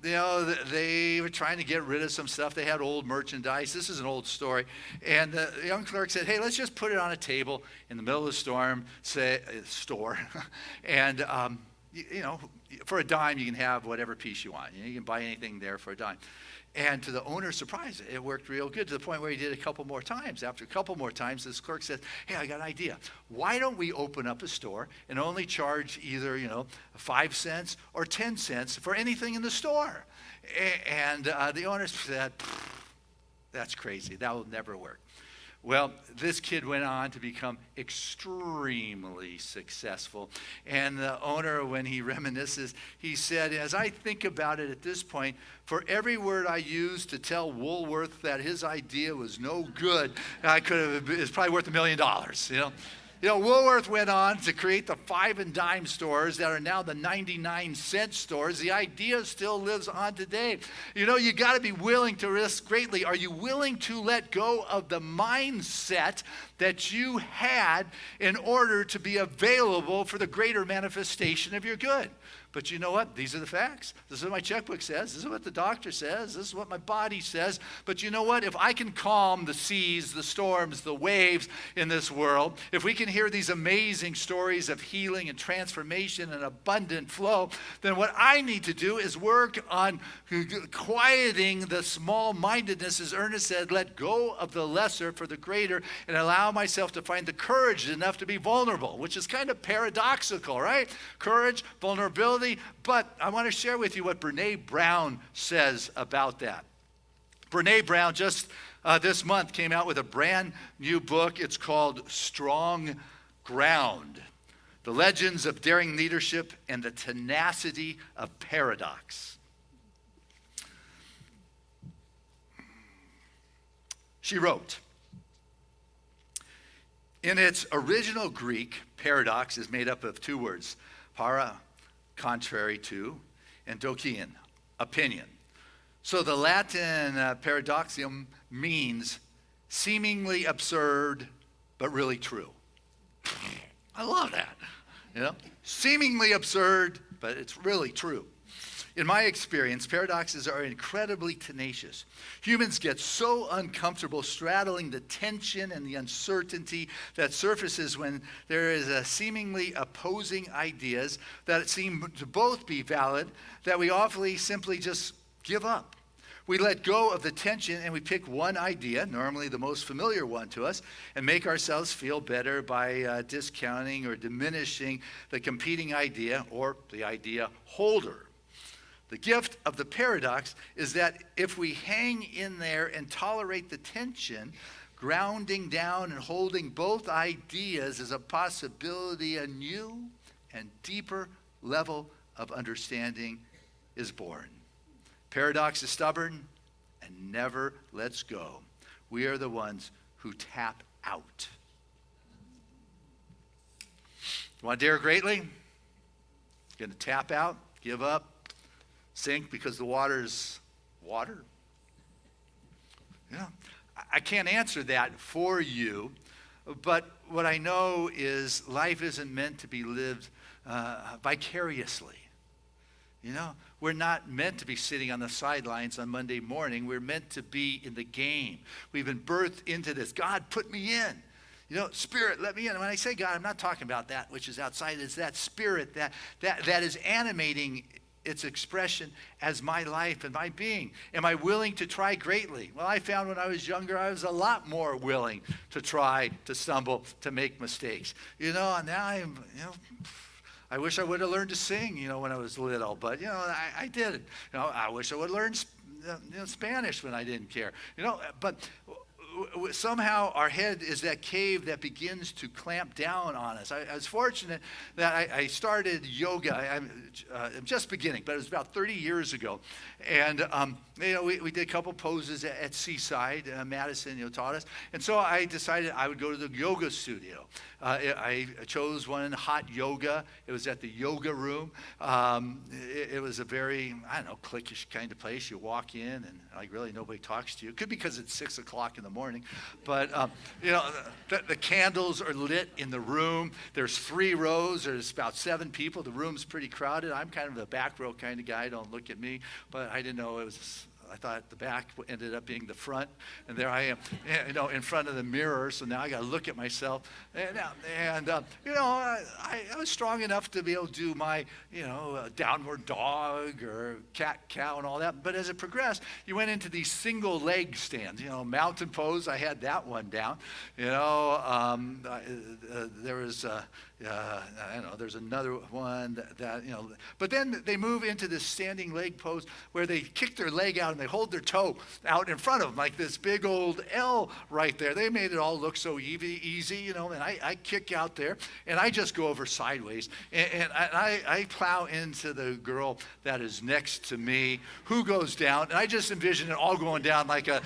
They were trying to get rid of some stuff. They had old merchandise. This is an old story. And the young clerk said, hey, let's just put it on a table in the middle of the store. And, for a dime, you can have whatever piece you want. You can buy anything there for a dime. And to the owner's surprise, it worked real good to the point where he did it a couple more times. After a couple more times, this clerk said, hey, I got an idea. Why don't we open up a store and only charge either, 5 cents or 10 cents for anything in the store? And the owner said, that's crazy. That will never work. Well, this kid went on to become extremely successful. And the owner, when he reminisces, he said, as I think about it at this point, for every word I used to tell Woolworth that his idea was no good, it's probably worth $1 million, Woolworth went on to create the 5 and dime stores that are now the 99-cent stores. The idea still lives on today. You got to be willing to risk greatly. Are you willing to let go of the mindset that you had in order to be available for the greater manifestation of your good? But you know what? These are the facts. This is what my checkbook says. This is what the doctor says. This is what my body says. But you know what? If I can calm the seas, the storms, the waves in this world, if we can hear these amazing stories of healing and transformation and abundant flow, then what I need to do is work on quieting the small-mindedness, as Ernest said, let go of the lesser for the greater, and allow myself to find the courage enough to be vulnerable, which is kind of paradoxical, right? Courage, vulnerability, possibility, but I want to share with you what Berne Brown says about that. Berne Brown just this month came out with a brand new book. It's called Strong Ground: The Legends of Daring Leadership and the Tenacity of Paradox. She wrote, in its original Greek, paradox is made up of two words, para, contrary to, and dokian, opinion. So the Latin paradoxium means seemingly absurd, but really true. I love that. Seemingly absurd, but it's really true. In my experience, paradoxes are incredibly tenacious. Humans get so uncomfortable straddling the tension and the uncertainty that surfaces when there is a seemingly opposing ideas that seem to both be valid, that we awfully simply just give up. We let go of the tension and we pick one idea, normally the most familiar one to us, and make ourselves feel better by discounting or diminishing the competing idea or the idea holder. The gift of the paradox is that if we hang in there and tolerate the tension, grounding down and holding both ideas is a possibility, a new and deeper level of understanding is born. Paradox is stubborn and never lets go. We are the ones who tap out. You want to dare greatly? Going to tap out, give up, sink because the water's water? I can't answer that for you, but what I know is life isn't meant to be lived vicariously. We're not meant to be sitting on the sidelines on Monday morning. We're meant to be in the game. We've been birthed into this. God, put me in. Spirit, let me in. And when I say God, I'm not talking about that which is outside. It's that spirit that is animating its expression as my life and my being. Am I willing to try greatly? Well, I found when I was younger, I was a lot more willing to try, to stumble, to make mistakes. And now I'm, I wish I would have learned to sing, when I was little, but, I did. I wish I would have learned Spanish when I didn't care. But somehow our head is that cave that begins to clamp down on us. I was fortunate that I started yoga. I'm just beginning, but it was about 30 years ago. And, we did a couple poses at Seaside. Madison, taught us. And so I decided I would go to the yoga studio. I chose one, hot yoga. It was at the yoga room. It was a very, cliquish kind of place. You walk in and really nobody talks to you. It could be because it's 6 o'clock in the morning. But, the candles are lit in the room. There's 3 rows. There's about 7 people. The room's pretty crowded. I'm kind of the back row kind of guy. Don't look at me. But I didn't know it was... I thought the back ended up being the front, and there I am, in front of the mirror. So now I got to look at myself, and I was strong enough to be able to do my, downward dog or cat cow and all that. But as it progressed, you went into these single leg stands, mountain pose. I had that one down. There was. There's another one that. But then they move into this standing leg pose where they kick their leg out and they hold their toe out in front of them like this big old L right there. They made it all look so easy, and I kick out there and I just go over sideways and I plow into the girl that is next to me, who goes down, and I just envision it all going down like a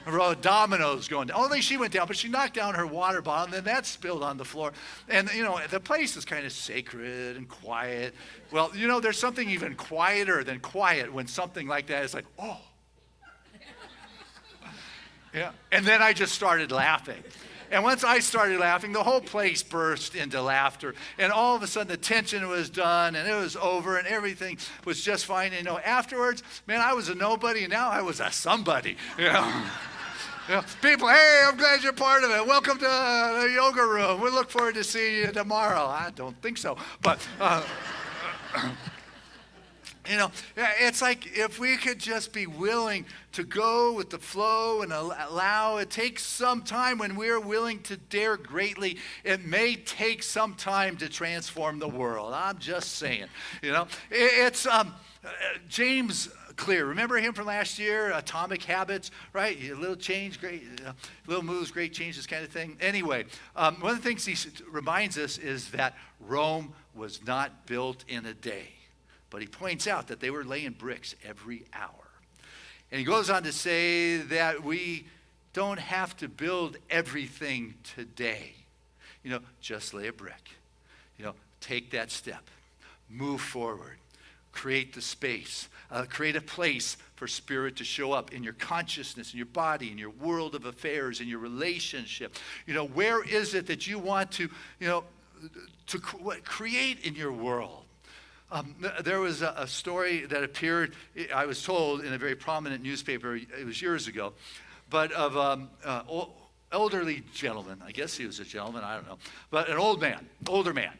row of dominoes going down. Only she went down, but she knocked down her water bottle and then that spilled on the floor. And the place is kind of sacred and quiet. Well, there's something even quieter than quiet when something like that is like, oh. Yeah. And then I just started laughing. And once I started laughing, the whole place burst into laughter. And all of a sudden, the tension was done, and it was over, and everything was just fine. Afterwards, man, I was a nobody, and now I was a somebody. People, hey, I'm glad you're part of it. Welcome to the yoga room. We look forward to seeing you tomorrow. I don't think so, but It's like if we could just be willing to go with the flow and allow, it takes some time when we're willing to dare greatly. It may take some time to transform the world. I'm just saying, It's James Clear. Remember him from last year, Atomic Habits, right? A little change, great, little moves, great changes kind of thing. Anyway, one of the things he reminds us is that Rome was not built in a day. But he points out that they were laying bricks every hour. And he goes on to say that we don't have to build everything today. Just lay a brick. Take that step. Move forward. Create the space. Create a place for Spirit to show up in your consciousness, in your body, in your world of affairs, in your relationship. Where is it that you want to create in your world? There was a story that appeared, I was told, in a very prominent newspaper, it was years ago, but of an elderly gentleman. I guess he was a gentleman, I don't know, but an older man.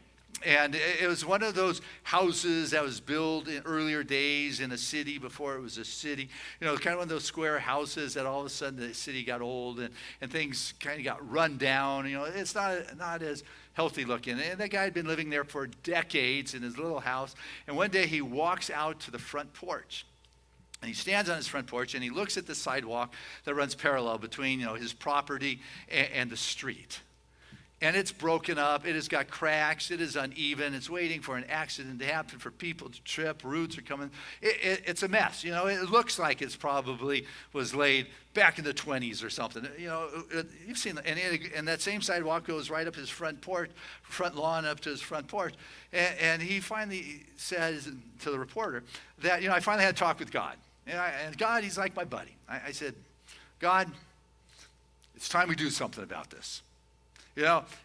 And it was one of those houses that was built in earlier days in a city before it was a city. Kind of one of those square houses that all of a sudden the city got old and things kind of got run down. It's not as healthy looking. And that guy had been living there for decades in his little house. And one day he walks out to the front porch. And he stands on his front porch and he looks at the sidewalk that runs parallel between his property and the street. And it's broken up. It has got cracks. It is uneven. It's waiting for an accident to happen, for people to trip. Roots are coming. It's a mess. It looks like it's probably was laid back in the 20s or something. You've seen that. And that same sidewalk goes right up his front lawn up to his front porch. And he finally says to the reporter that, I finally had a talk with God. And God, he's like my buddy. I said, God, it's time we do something about this.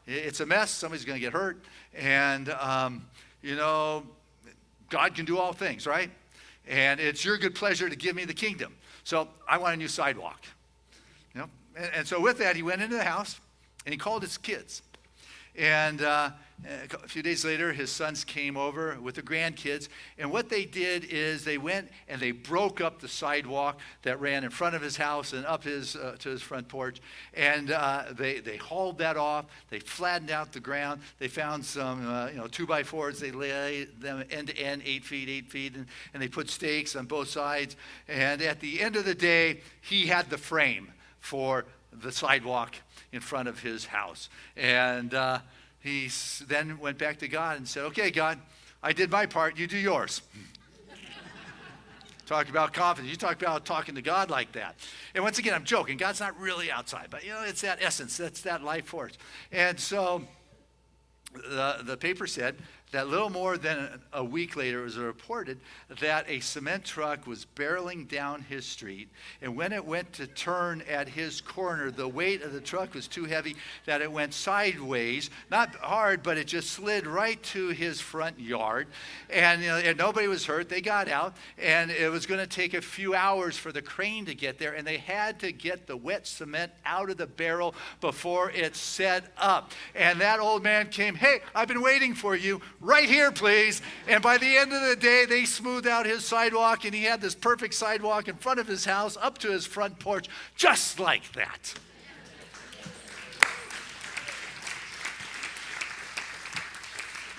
It's a mess. Somebody's going to get hurt. And, God can do all things, right? And it's your good pleasure to give me the kingdom. So I want a new sidewalk. And so with that, he went into the house and he called his kids. And a few days later, his sons came over with the grandkids. And what they did is they went and they broke up the sidewalk that ran in front of his house and up to his front porch. And they hauled that off. They flattened out the ground. They found some 2x4s. They laid them end to end, 8 feet, and they put stakes on both sides. And at the end of the day, he had the frame for the sidewalk in front of his house. And he then went back to God and said, okay, God, I did my part. You do yours. Talk about confidence. You talk about talking to God like that. And once again, I'm joking. God's not really outside. But, it's that essence. That's that life force. And so the paper said that little more than a week later, it was reported that a cement truck was barreling down his street. And when it went to turn at his corner, the weight of the truck was too heavy that it went sideways. Not hard, but it just slid right to his front yard. And, and nobody was hurt. They got out. And it was going to take a few hours for the crane to get there. And they had to get the wet cement out of the barrel before it set up. And that old man came, hey, I've been waiting for you. Right here, please. And by the end of the day, they smoothed out his sidewalk, and he had this perfect sidewalk in front of his house up to his front porch, just like that.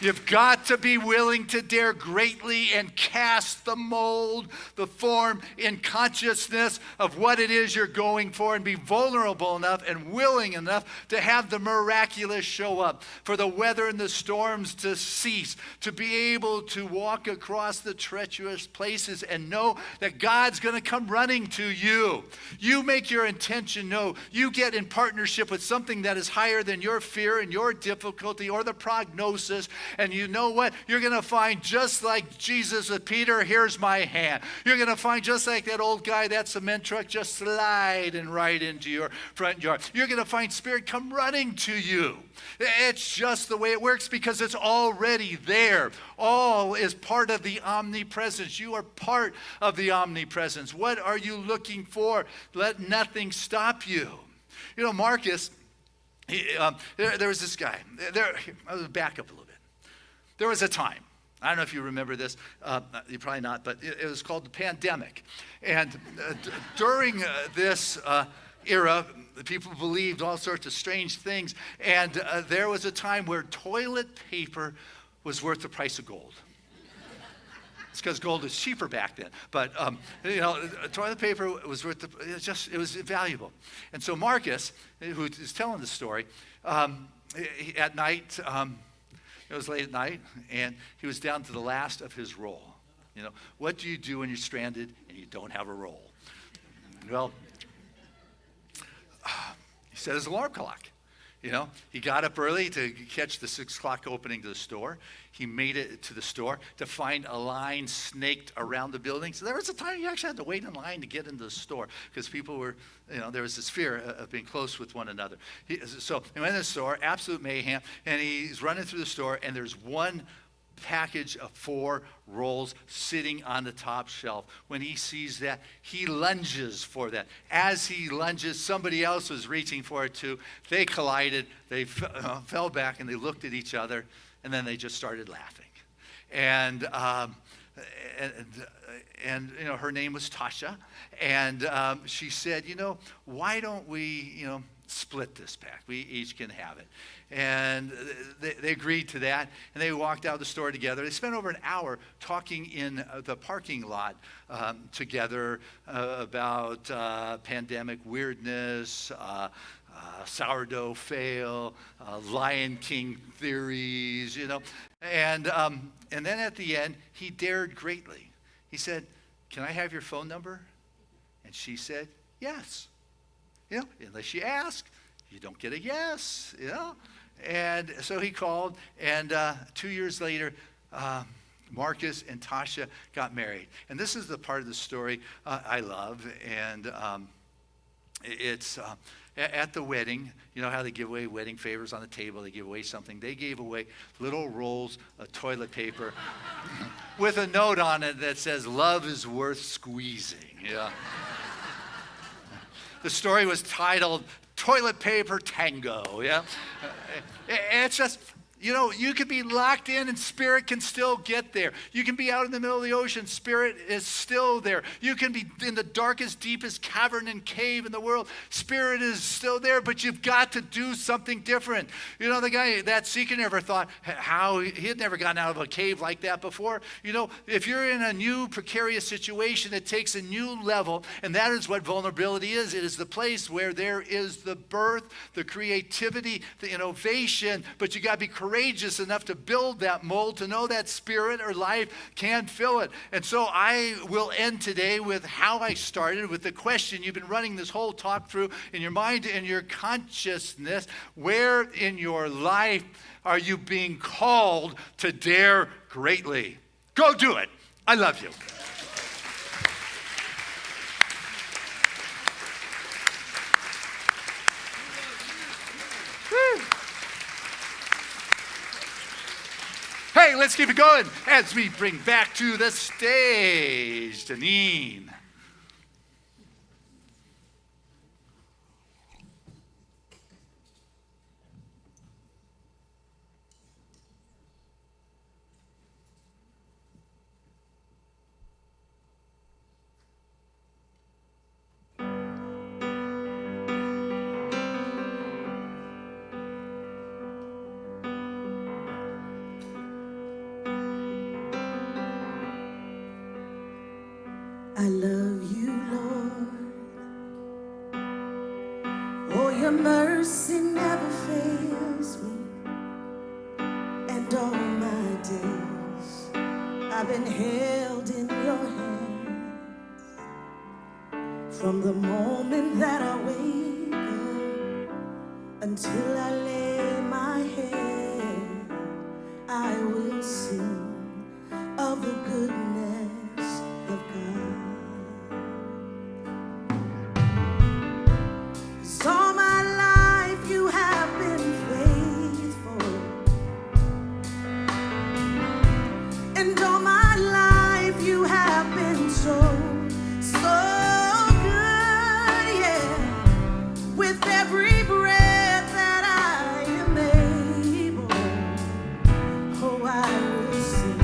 You've got to be willing to dare greatly and cast the mold, the form in consciousness of what it is you're going for, and be vulnerable enough and willing enough to have the miraculous show up, for the weather and the storms to cease, to be able to walk across the treacherous places and know that God's going to come running to you. You make your intention known. You get in partnership with something that is higher than your fear and your difficulty or the prognosis. And you know what? You're going to find, just like Jesus with Peter, here's my hand. You're going to find, just like that old guy, that cement truck, just sliding right into your front yard. You're going to find Spirit come running to you. It's just the way it works, because it's already there. All is part of the omnipresence. You are part of the omnipresence. What are you looking for? Let nothing stop you. Marcus, there was this guy. I'll back up a little bit. There was a time, I don't know if you remember this. You probably not, but it was called the pandemic. And during this era, the people believed all sorts of strange things. And there was a time where toilet paper was worth the price of gold. It's because gold was cheaper back then. But, toilet paper was worth it was valuable. And so Marcus, who is telling the story, at night, it was late at night, and he was down to the last of his roll. What do you do when you're stranded and you don't have a roll? Well, he set his alarm clock. He got up early to catch the 6 o'clock opening to the store. He made it to the store to find a line snaked around the building. So there was a time you actually had to wait in line to get into the store because people were, there was this fear of being close with one another. So he went in the store, absolute mayhem, and he's running through the store, and there's one package of 4 rolls sitting on the top shelf. When he sees that, he lunges for that. As he lunges, somebody else was reaching for it too. They collided, they fell back, and they looked at each other, and then they just started laughing. And her name was Tasha, and she said, why don't we, split this pack? We each can have it. And they agreed to that, and they walked out of the store together. They spent over an hour talking in the parking lot together about pandemic weirdness, sourdough fail, Lion King theories, And then at the end, he dared greatly. He said, "Can I have your phone number?" And she said, "Yes." Unless you ask, you don't get a yes, And so he called, and 2 years later, Marcus and Tasha got married. And this is the part of the story I love, and it's at the wedding. You know how they give away wedding favors on the table? They give away something. They gave away little rolls of toilet paper with a note on it that says, "Love is worth squeezing." The story was titled Toilet Paper Tango, It's just, you could be locked in and spirit can still get there. You can be out in the middle of the ocean, spirit is still there. You can be in the darkest, deepest cavern and cave in the world, spirit is still there, but you've got to do something different. The guy, that seeker, never thought how he had never gotten out of a cave like that before. If you're in a new precarious situation, it takes a new level, and that is what vulnerability is. It is the place where there is the birth, the creativity, the innovation, but you got to be courageous enough to build that mold, to know that spirit or life can fill it. And so I will end today with how I started, with the question you've been running this whole talk through in your mind and your consciousness. Where in your life are you being called to dare greatly? Go do it. I love you. Hey, let's keep it going as we bring back to the stage Janine. I love you, Lord. Oh, your mercy never fails me. And all my days I've been held in your hands. From the moment that I wake up until I lay my head, I will sing of the goodness of God. 'Cause all my life you have been faithful, and all my life you have been so good, yeah. With every breath that I am able, oh, I will sing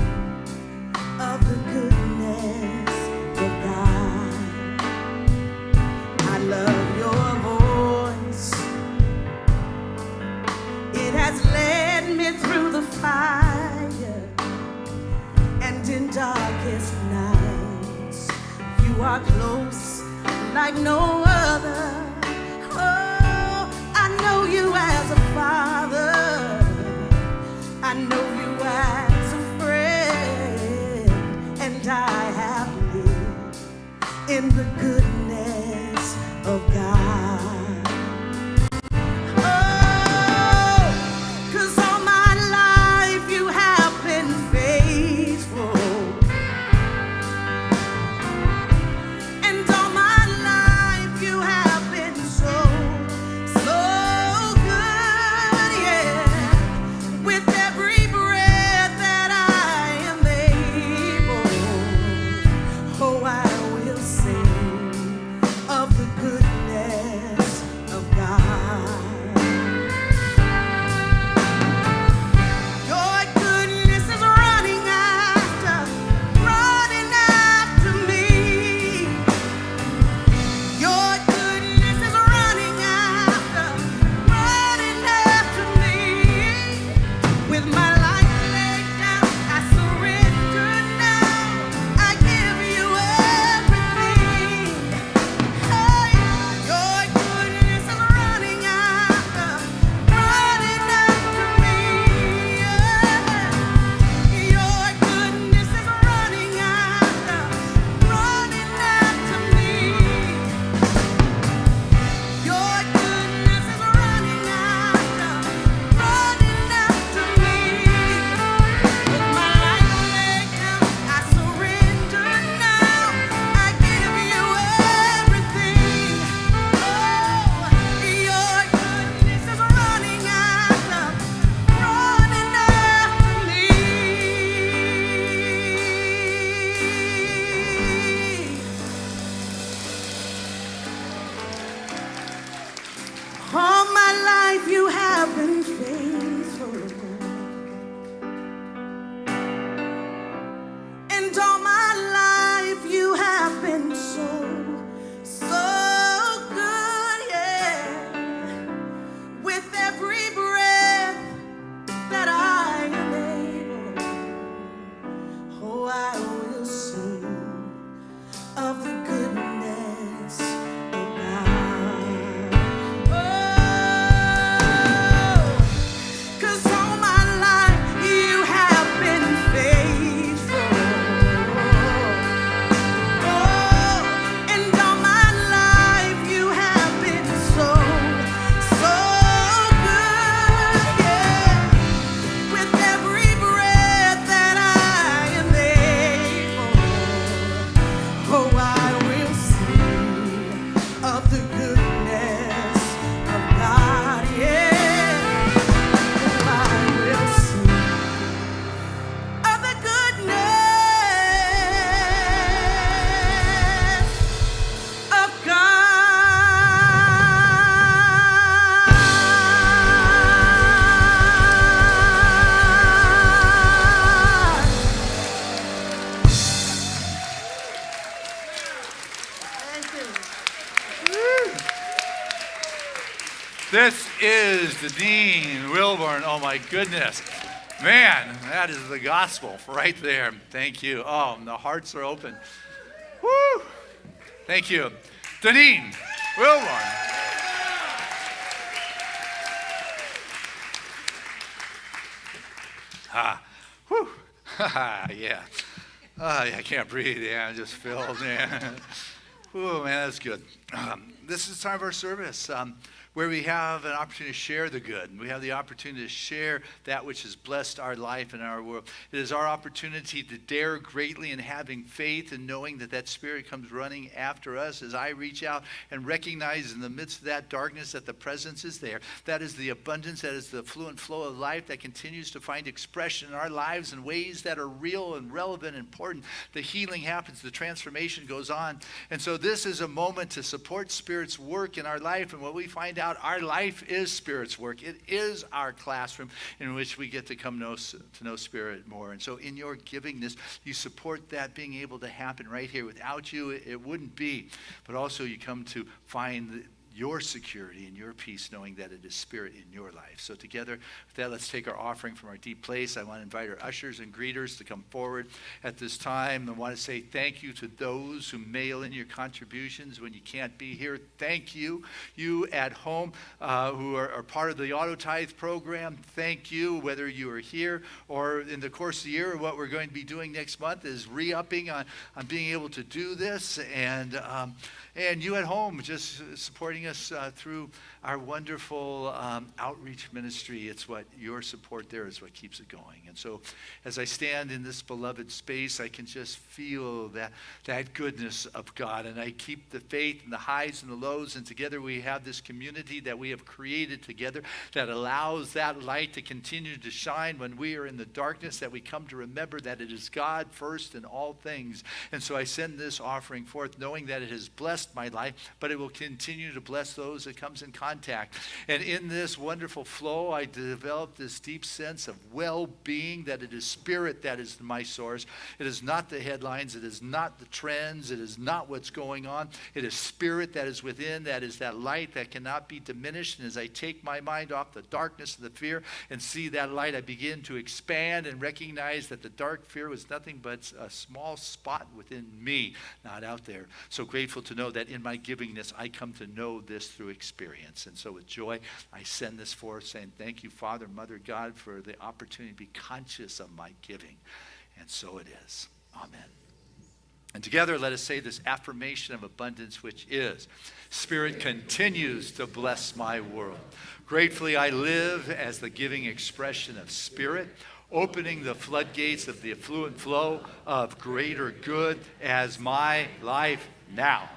are close like no other. Oh, I know you as a father. I know you as a friend. And I have lived in the goodness of God. This is Deneen Wilburn. Oh my goodness. Man, that is the gospel right there. Thank you. Oh, the hearts are open. Woo! Thank you. Deneen Wilburn. Whew. Yeah. I can't breathe. Yeah, I just filled. Yeah. Oh, man, that's good. This is the time of our service where we have an opportunity to share the good. We have the opportunity to share that which has blessed our life and our world. It is our opportunity to dare greatly in having faith and knowing that that Spirit comes running after us as I reach out and recognize in the midst of that darkness that the presence is there. That is the abundance, that is the fluent flow of life that continues to find expression in our lives in ways that are real and relevant and important. The healing happens, the transformation goes on. And so this is a moment to support Spirit's work in our life. And what we find out, our life is Spirit's work. It is our classroom in which we get to come to know Spirit more. And so in your givingness, you support that being able to happen right here. Without you, it wouldn't be. But also you come to find your security and your peace, knowing that it is Spirit in your life. So together with that, let's take our offering from our deep place. I want to invite our ushers and greeters to come forward at this time. I want to say thank you to those who mail in your contributions when you can't be here. Thank you. You at home who are part of the Auto Tithe program, thank you. Whether you are here or in the course of the year, what we're going to be doing next month is re-upping on being able to do this. And you at home just supporting us through our wonderful outreach ministry. It's what your support there is what keeps it going. And so as I stand in this beloved space, I can just feel that goodness of God. And I keep the faith and the highs and the lows. And together we have this community that we have created together that allows that light to continue to shine when we are in the darkness, that we come to remember that it is God first in all things. And so I send this offering forth knowing that it has blessed my life, but it will continue to bless those it comes in contact. And in this wonderful flow, I developed this deep sense of well-being, that it is Spirit that is my source. It is not the headlines. It is not the trends. It is not what's going on. It is Spirit that is within, that is that light that cannot be diminished. And as I take my mind off the darkness and the fear and see that light, I begin to expand and recognize that the dark fear was nothing but a small spot within me, not out there. So grateful to know that in my givingness, I come to know this through experience. And so with joy, I send this forth saying, thank you, Father, Mother, God, for the opportunity to be conscious of my giving. And so it is. Amen. And together, let us say this affirmation of abundance, which is, Spirit continues to bless my world. Gratefully, I live as the giving expression of Spirit, opening the floodgates of the affluent flow of greater good as my life now.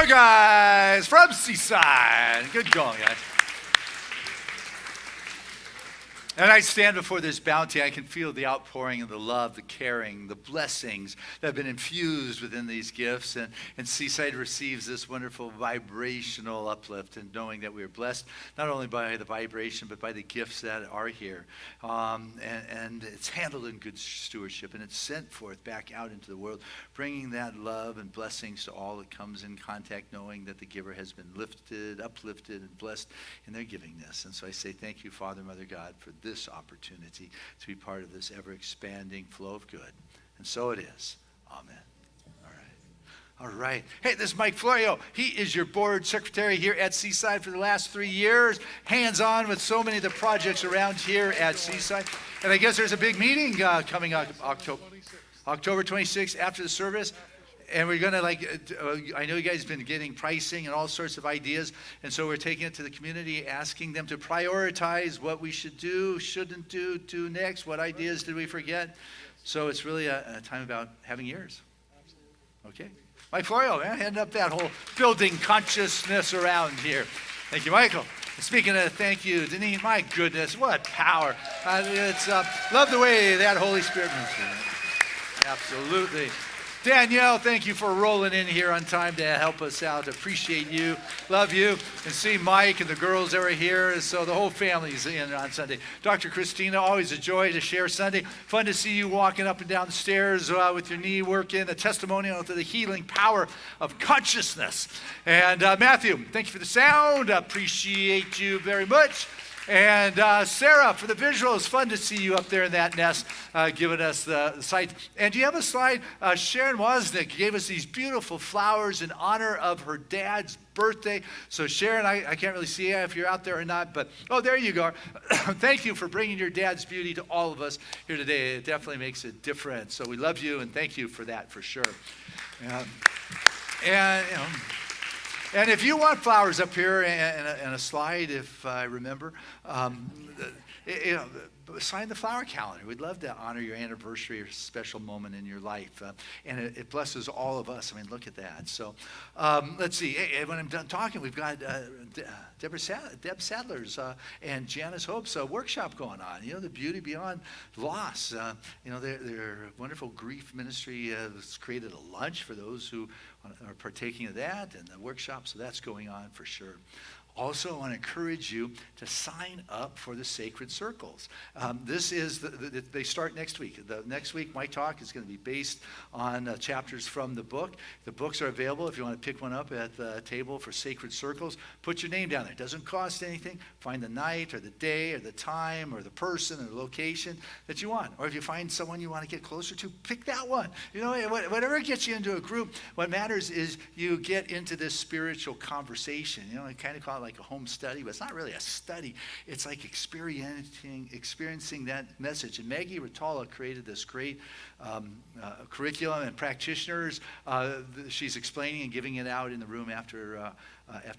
Guys from Seaside. Good going, guys. And I stand before this bounty. I can feel the outpouring of the love, the caring, the blessings that have been infused within these gifts. And Seaside receives this wonderful vibrational uplift, and knowing that we are blessed not only by the vibration, but by the gifts that are here. And it's handled in good stewardship, and it's sent forth back out into the world, bringing that love and blessings to all that comes in contact, knowing that the giver has been lifted, uplifted, and blessed in their givingness. And so I say thank you, Father, Mother, God, for this opportunity to be part of this ever-expanding flow of good. And so it is. Amen. All right. Hey, this is Mike Florio. He is your board secretary here at Seaside for the last 3 years. Hands-on with so many of the projects around here at Seaside. And I guess there's a big meeting coming up October 26th after the service. And we're going to I know you guys have been getting pricing and all sorts of ideas. And so we're taking it to the community, asking them to prioritize what we should do, shouldn't do next. What ideas did we forget? So it's really a time about having ears. Okay. Mike Florio, man, heading up that whole building consciousness around here. Thank you, Michael. Speaking of thank you, Deneen, my goodness, what power. Love the way that Holy Spirit moves here. Absolutely. Danielle, thank you for rolling in here on time to help us out. Appreciate you. Love you. And see Mike and the girls that were here. So the whole family's in on Sunday. Dr. Christina, always a joy to share Sunday. Fun to see you walking up and down the stairs with your knee working. A testimonial to the healing power of consciousness. And Matthew, thank you for the sound. Appreciate you very much. And Sarah, for the visuals, fun to see you up there in that nest, giving us the sight. And do you have a slide? Sharon Wozniak gave us these beautiful flowers in honor of her dad's birthday. So Sharon, I can't really see you if you're out there or not, but oh, there you go. Thank you for bringing your dad's beauty to all of us here today. It definitely makes a difference. So we love you and thank you for that for sure. And if you want flowers up here and a slide, if I remember, sign the flower calendar. We'd love to honor your anniversary or special moment in your life. And it blesses all of us. I mean, look at that. So let's see. Hey, when I'm done talking, we've got Deb Sadler's and Janice Hope's workshop going on. You know, the Beauty Beyond Loss. Their wonderful grief ministry has created a lunch for those who are partaking of that and the workshop. So that's going on for sure. Also, I want to encourage you to sign up for the Sacred Circles. They start next week. Next week, my talk is going to be based on chapters from the book. The books are available if you want to pick one up at the table for Sacred Circles. Put your name down there. It doesn't cost anything. Find the night or the day or the time or the person or the location that you want. Or if you find someone you want to get closer to, pick that one. You know, whatever gets you into a group, what matters is you get into this spiritual conversation. You know, I kind of call it like a home study, but it's not really a study. It's like experiencing that message. And Maggie Ritala created this great curriculum and practitioners. She's explaining and giving it out in the room after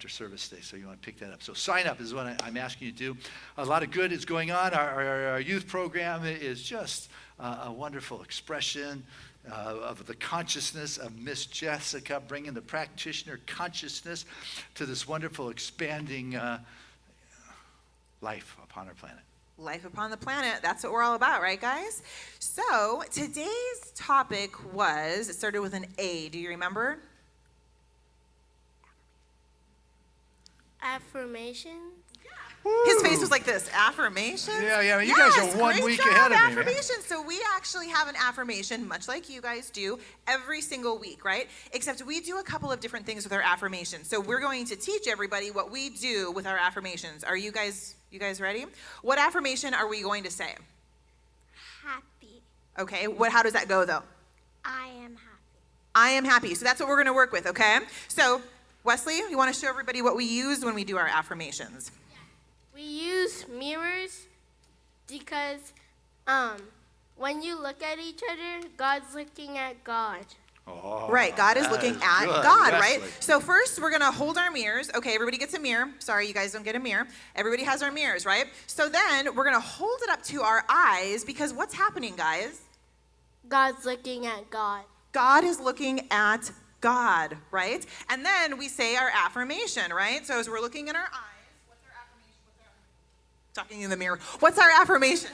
service day. So you want to pick that up. So sign up is what I'm asking you to do. A lot of good is going on. Our youth program is just a wonderful expression of the consciousness of Miss Jessica, bringing the practitioner consciousness to this wonderful expanding life upon our planet. Life upon the planet, that's what we're all about, right, guys? So today's topic it started with an A. Do you remember? Affirmation. His face was like this, affirmation? Yeah, you guys are 1 week ahead of me, affirmation. So we actually have an affirmation, much like you guys do, every single week, right? Except we do a couple of different things with our affirmations. So we're going to teach everybody what we do with our affirmations. Are you guys ready? What affirmation are we going to say? Happy. Okay, how does that go, though? I am happy. I am happy. So that's what we're going to work with, okay? So, Wesley, you want to show everybody what we use when we do our affirmations? We use mirrors because when you look at each other, God's looking at God. Oh, right, God is looking at good, God, Wesley. right? So first, we're going to hold our mirrors. Okay, everybody gets a mirror. Sorry, you guys don't get a mirror. Everybody has our mirrors, right? So then we're going to hold it up to our eyes because what's happening, guys? God's looking at God. God is looking at God, right? And then we say our affirmation, right? So as we're looking in our eyes, what's our affirmation? Talking in the mirror. What's our affirmation?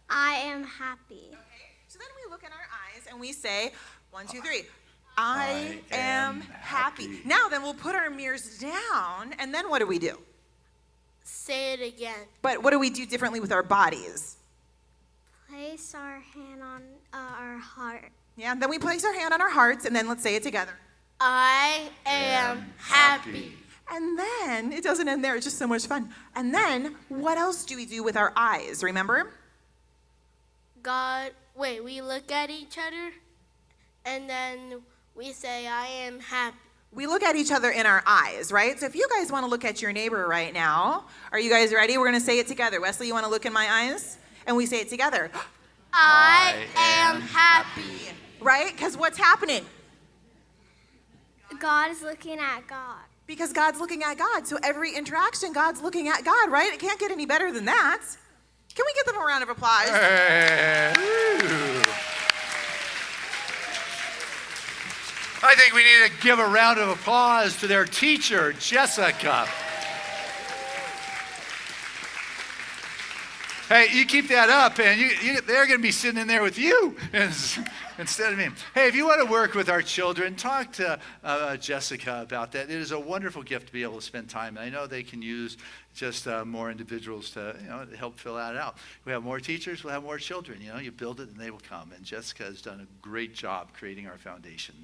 I am happy. Okay, so then we look in our eyes and we say, 1, 2, 3. I am happy. Now then we'll put our mirrors down and then what do we do? Say it again. But what do we do differently with our bodies? Place our hand on our heart. Yeah, then we place our hand on our hearts and then let's say it together. I am happy. And then, it doesn't end there, it's just so much fun. And then, what else do we do with our eyes, remember? We look at each other and then we say, I am happy. We look at each other in our eyes, right? So if you guys want to look at your neighbor right now, are you guys ready? We're going to say it together. Wesley, you want to look in my eyes? And we say it together. I am happy. Right? Because what's happening? God is looking at God. Because God's looking at God. So every interaction, God's looking at God, right? It can't get any better than that. Can we give them a round of applause? Hey. I think we need to give a round of applause to their teacher, Jessica. Hey, you keep that up, and they're going to be sitting in there with you instead of me. Hey, if you want to work with our children, talk to Jessica about that. It is a wonderful gift to be able to spend time. And I know they can use just more individuals to help fill that out. We have more teachers, we'll have more children. You build it and they will come. And Jessica has done a great job creating our foundation.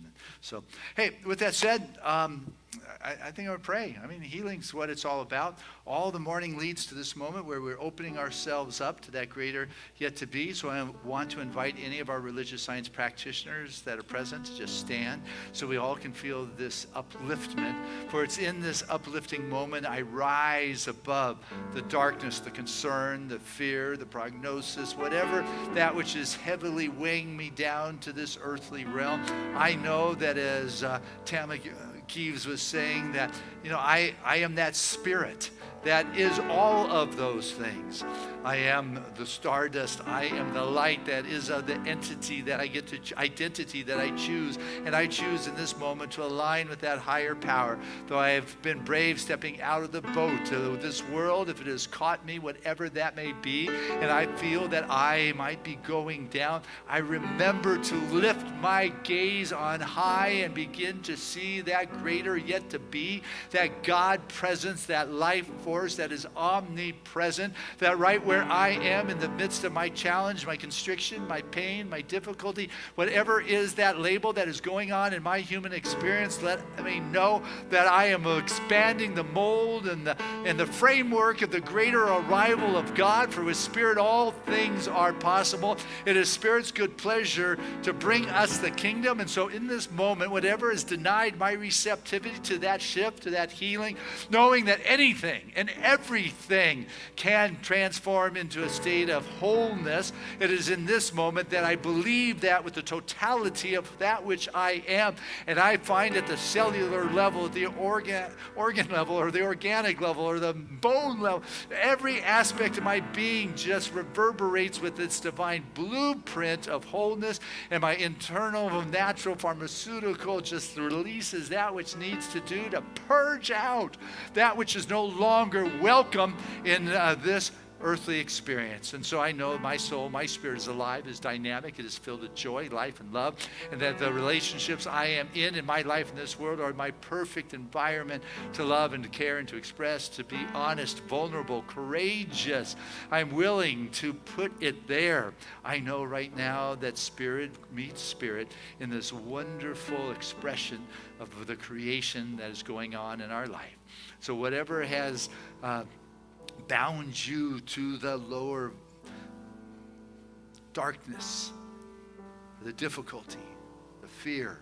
So, hey, with that said, I think I would pray. I mean, healing's what it's all about. All the morning leads to this moment where we're opening ourselves up to that greater yet to be. So I want to invite any of our religious science practitioners that are present to just stand so we all can feel this upliftment. For it's in this uplifting moment I rise above the darkness, the concern, the fear, the prognosis, whatever that which is heavily weighing me down to this earthly realm. I know that as Tammy Keeves was saying that, I am that spirit that is all of those things. I am the stardust. I am the light that is of the entity that I get to, identity that I choose. And I choose in this moment to align with that higher power. Though I have been brave stepping out of the boat to this world, if it has caught me, whatever that may be, and I feel that I might be going down, I remember to lift my gaze on high and begin to see that greater yet to be, that God presence, that life force that is omnipresent, that right where I am in the midst of my challenge, my constriction, my pain, my difficulty, whatever is that label that is going on in my human experience, let me know that I am expanding the mold and the framework of the greater arrival of God. For with Spirit all things are possible. It is Spirit's good pleasure to bring us the kingdom. And so in this moment, whatever has denied my receptivity to that shift, to that healing, knowing that anything and everything can transform into a state of wholeness, it is in this moment that I believe that with the totality of that which I am. And I find at the cellular level, the organ level, or the organic level, or the bone level, every aspect of my being just reverberates with its divine blueprint of wholeness, and my internal natural pharmaceutical just releases that which needs to do to purge out that which is no longer welcome in this earthly experience. And so I know my soul, my spirit is alive, is dynamic, it is filled with joy, life, and love, and that the relationships I am in my life in this world are my perfect environment to love and to care and to express, to be honest, vulnerable, courageous. I'm willing to put it there. I know right now that spirit meets spirit in this wonderful expression of the creation that is going on in our life. So whatever has bound you to the lower darkness, the difficulty, the fear,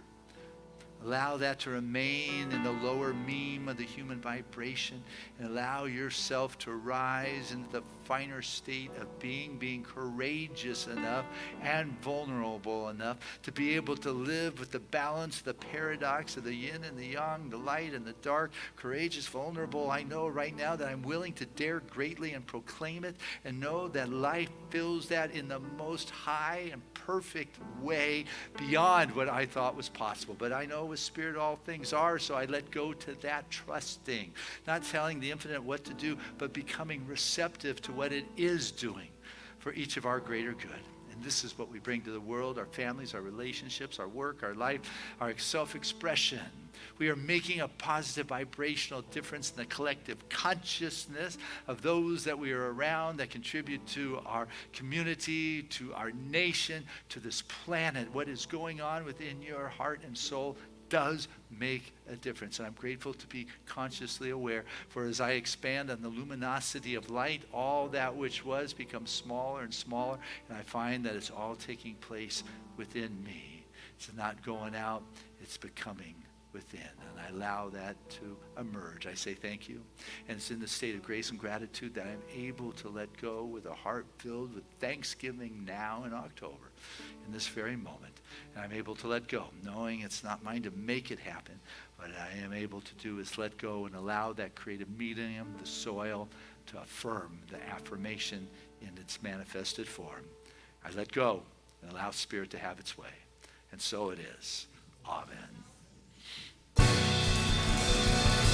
allow that to remain in the lower meme of the human vibration, and allow yourself to rise into the finer state of being courageous enough and vulnerable enough to be able to live with the balance, the paradox of the yin and the yang, the light and the dark, courageous, vulnerable. I know right now that I'm willing to dare greatly and proclaim it, and know that life fills that in the most high and perfect way beyond what I thought was possible. But I know with Spirit all things are, so I let go to that trusting, not telling the infinite what to do, but becoming receptive to what it is doing for each of our greater good. And this is what we bring to the world, our families, our relationships, our work, our life, our self-expression. We are making a positive vibrational difference in the collective consciousness of those that we are around, that contribute to our community, to our nation, to this planet. What is going on within your heart and soul does make a difference. And I'm grateful to be consciously aware, for as I expand on the luminosity of light, all that which was becomes smaller and smaller, and I find that it's all taking place within me. It's not going out, it's becoming within. And I allow that to emerge. I say thank you. And it's in the state of grace and gratitude that I'm able to let go with a heart filled with thanksgiving now in October, in this very moment. And I'm able to let go, knowing it's not mine to make it happen, but I am able to do is let go and allow that creative medium, the soil, to affirm the affirmation in its manifested form. I let go and allow Spirit to have its way. And so it is. Amen.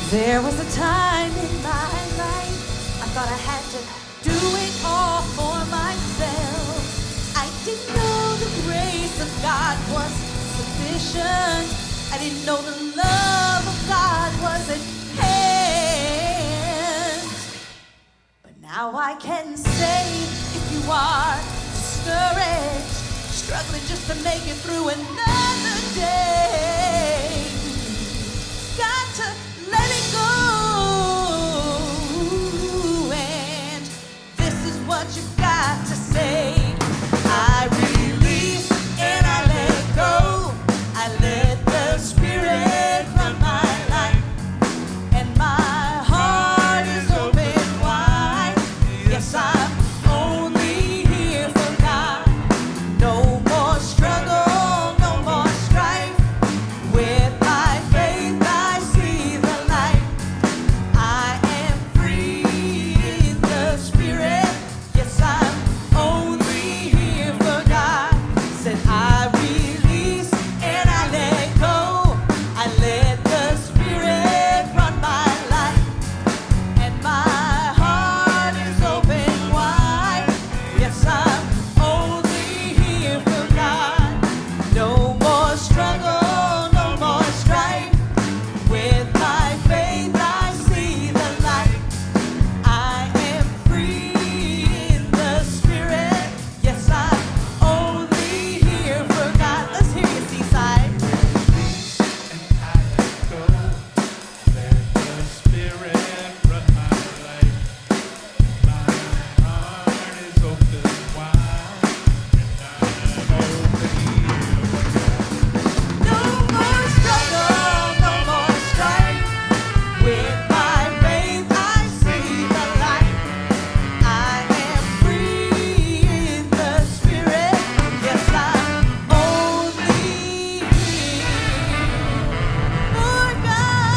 There was a time in my life I thought I had to do it all for myself. I didn't know the grace of God was sufficient. I didn't know the love of God was at hand. But now I can say, if you are discouraged, struggling just to make it through another day, got to let it go. And this is what you've got to say. I release and I let go. I let the Spirit run my life. And my heart is open wide. Yes, I'm only here for God. No more struggle, no more strife. With my faith I see the light. I am free in the Spirit. Yes, I'm only here for God. Said I release and I let go. I let the Spirit run my life. And my heart is open wide. Yes, I'm only here for God. No more struggle, no more strife. With my faith I see the light. I am free in the Spirit. Yes, I'm only here for God. Let's hear you, Seaside. No more struggle, no more strife. With my faith I see the light. I am free in the Spirit. Yes, I'm only here for God.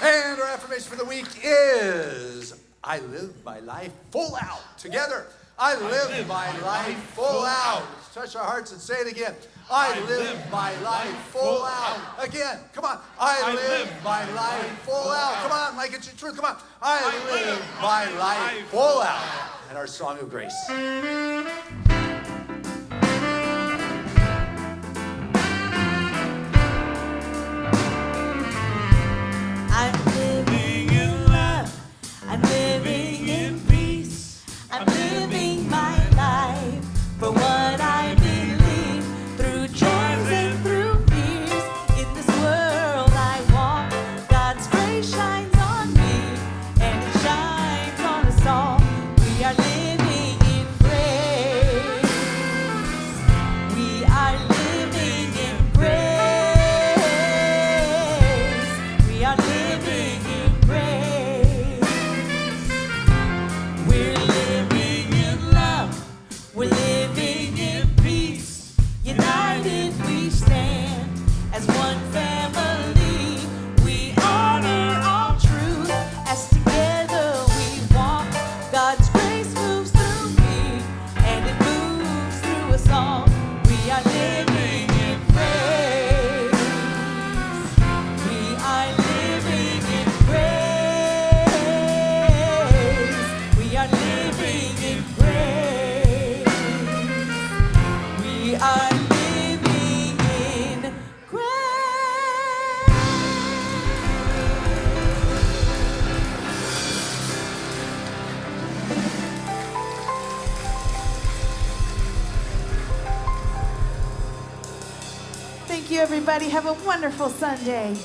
And our affirmation for the week is, I live my life full out. Together, I live my life full out. Let's touch our hearts and say it again. I live my life full out. Again, come on. I live my life full out. Come on, like it's your truth. Come on. I live my life full out. And our song of grace. I'm living in love. I'm living in peace. I'm living my life for what I believe. Through joys and through fears, in this world I walk. God's grace shines on me, and it shines on us all. We are living in grace. We are living in grace. We are living in grace. We're living in love. We're living in peace. United we stand as one family. We honor all truth as together we walk. God's grace moves through me, and it moves through us all. We are living in grace. We are living in grace. We are living in grace. We are living in grace. Thank you, everybody. Have a wonderful Sunday.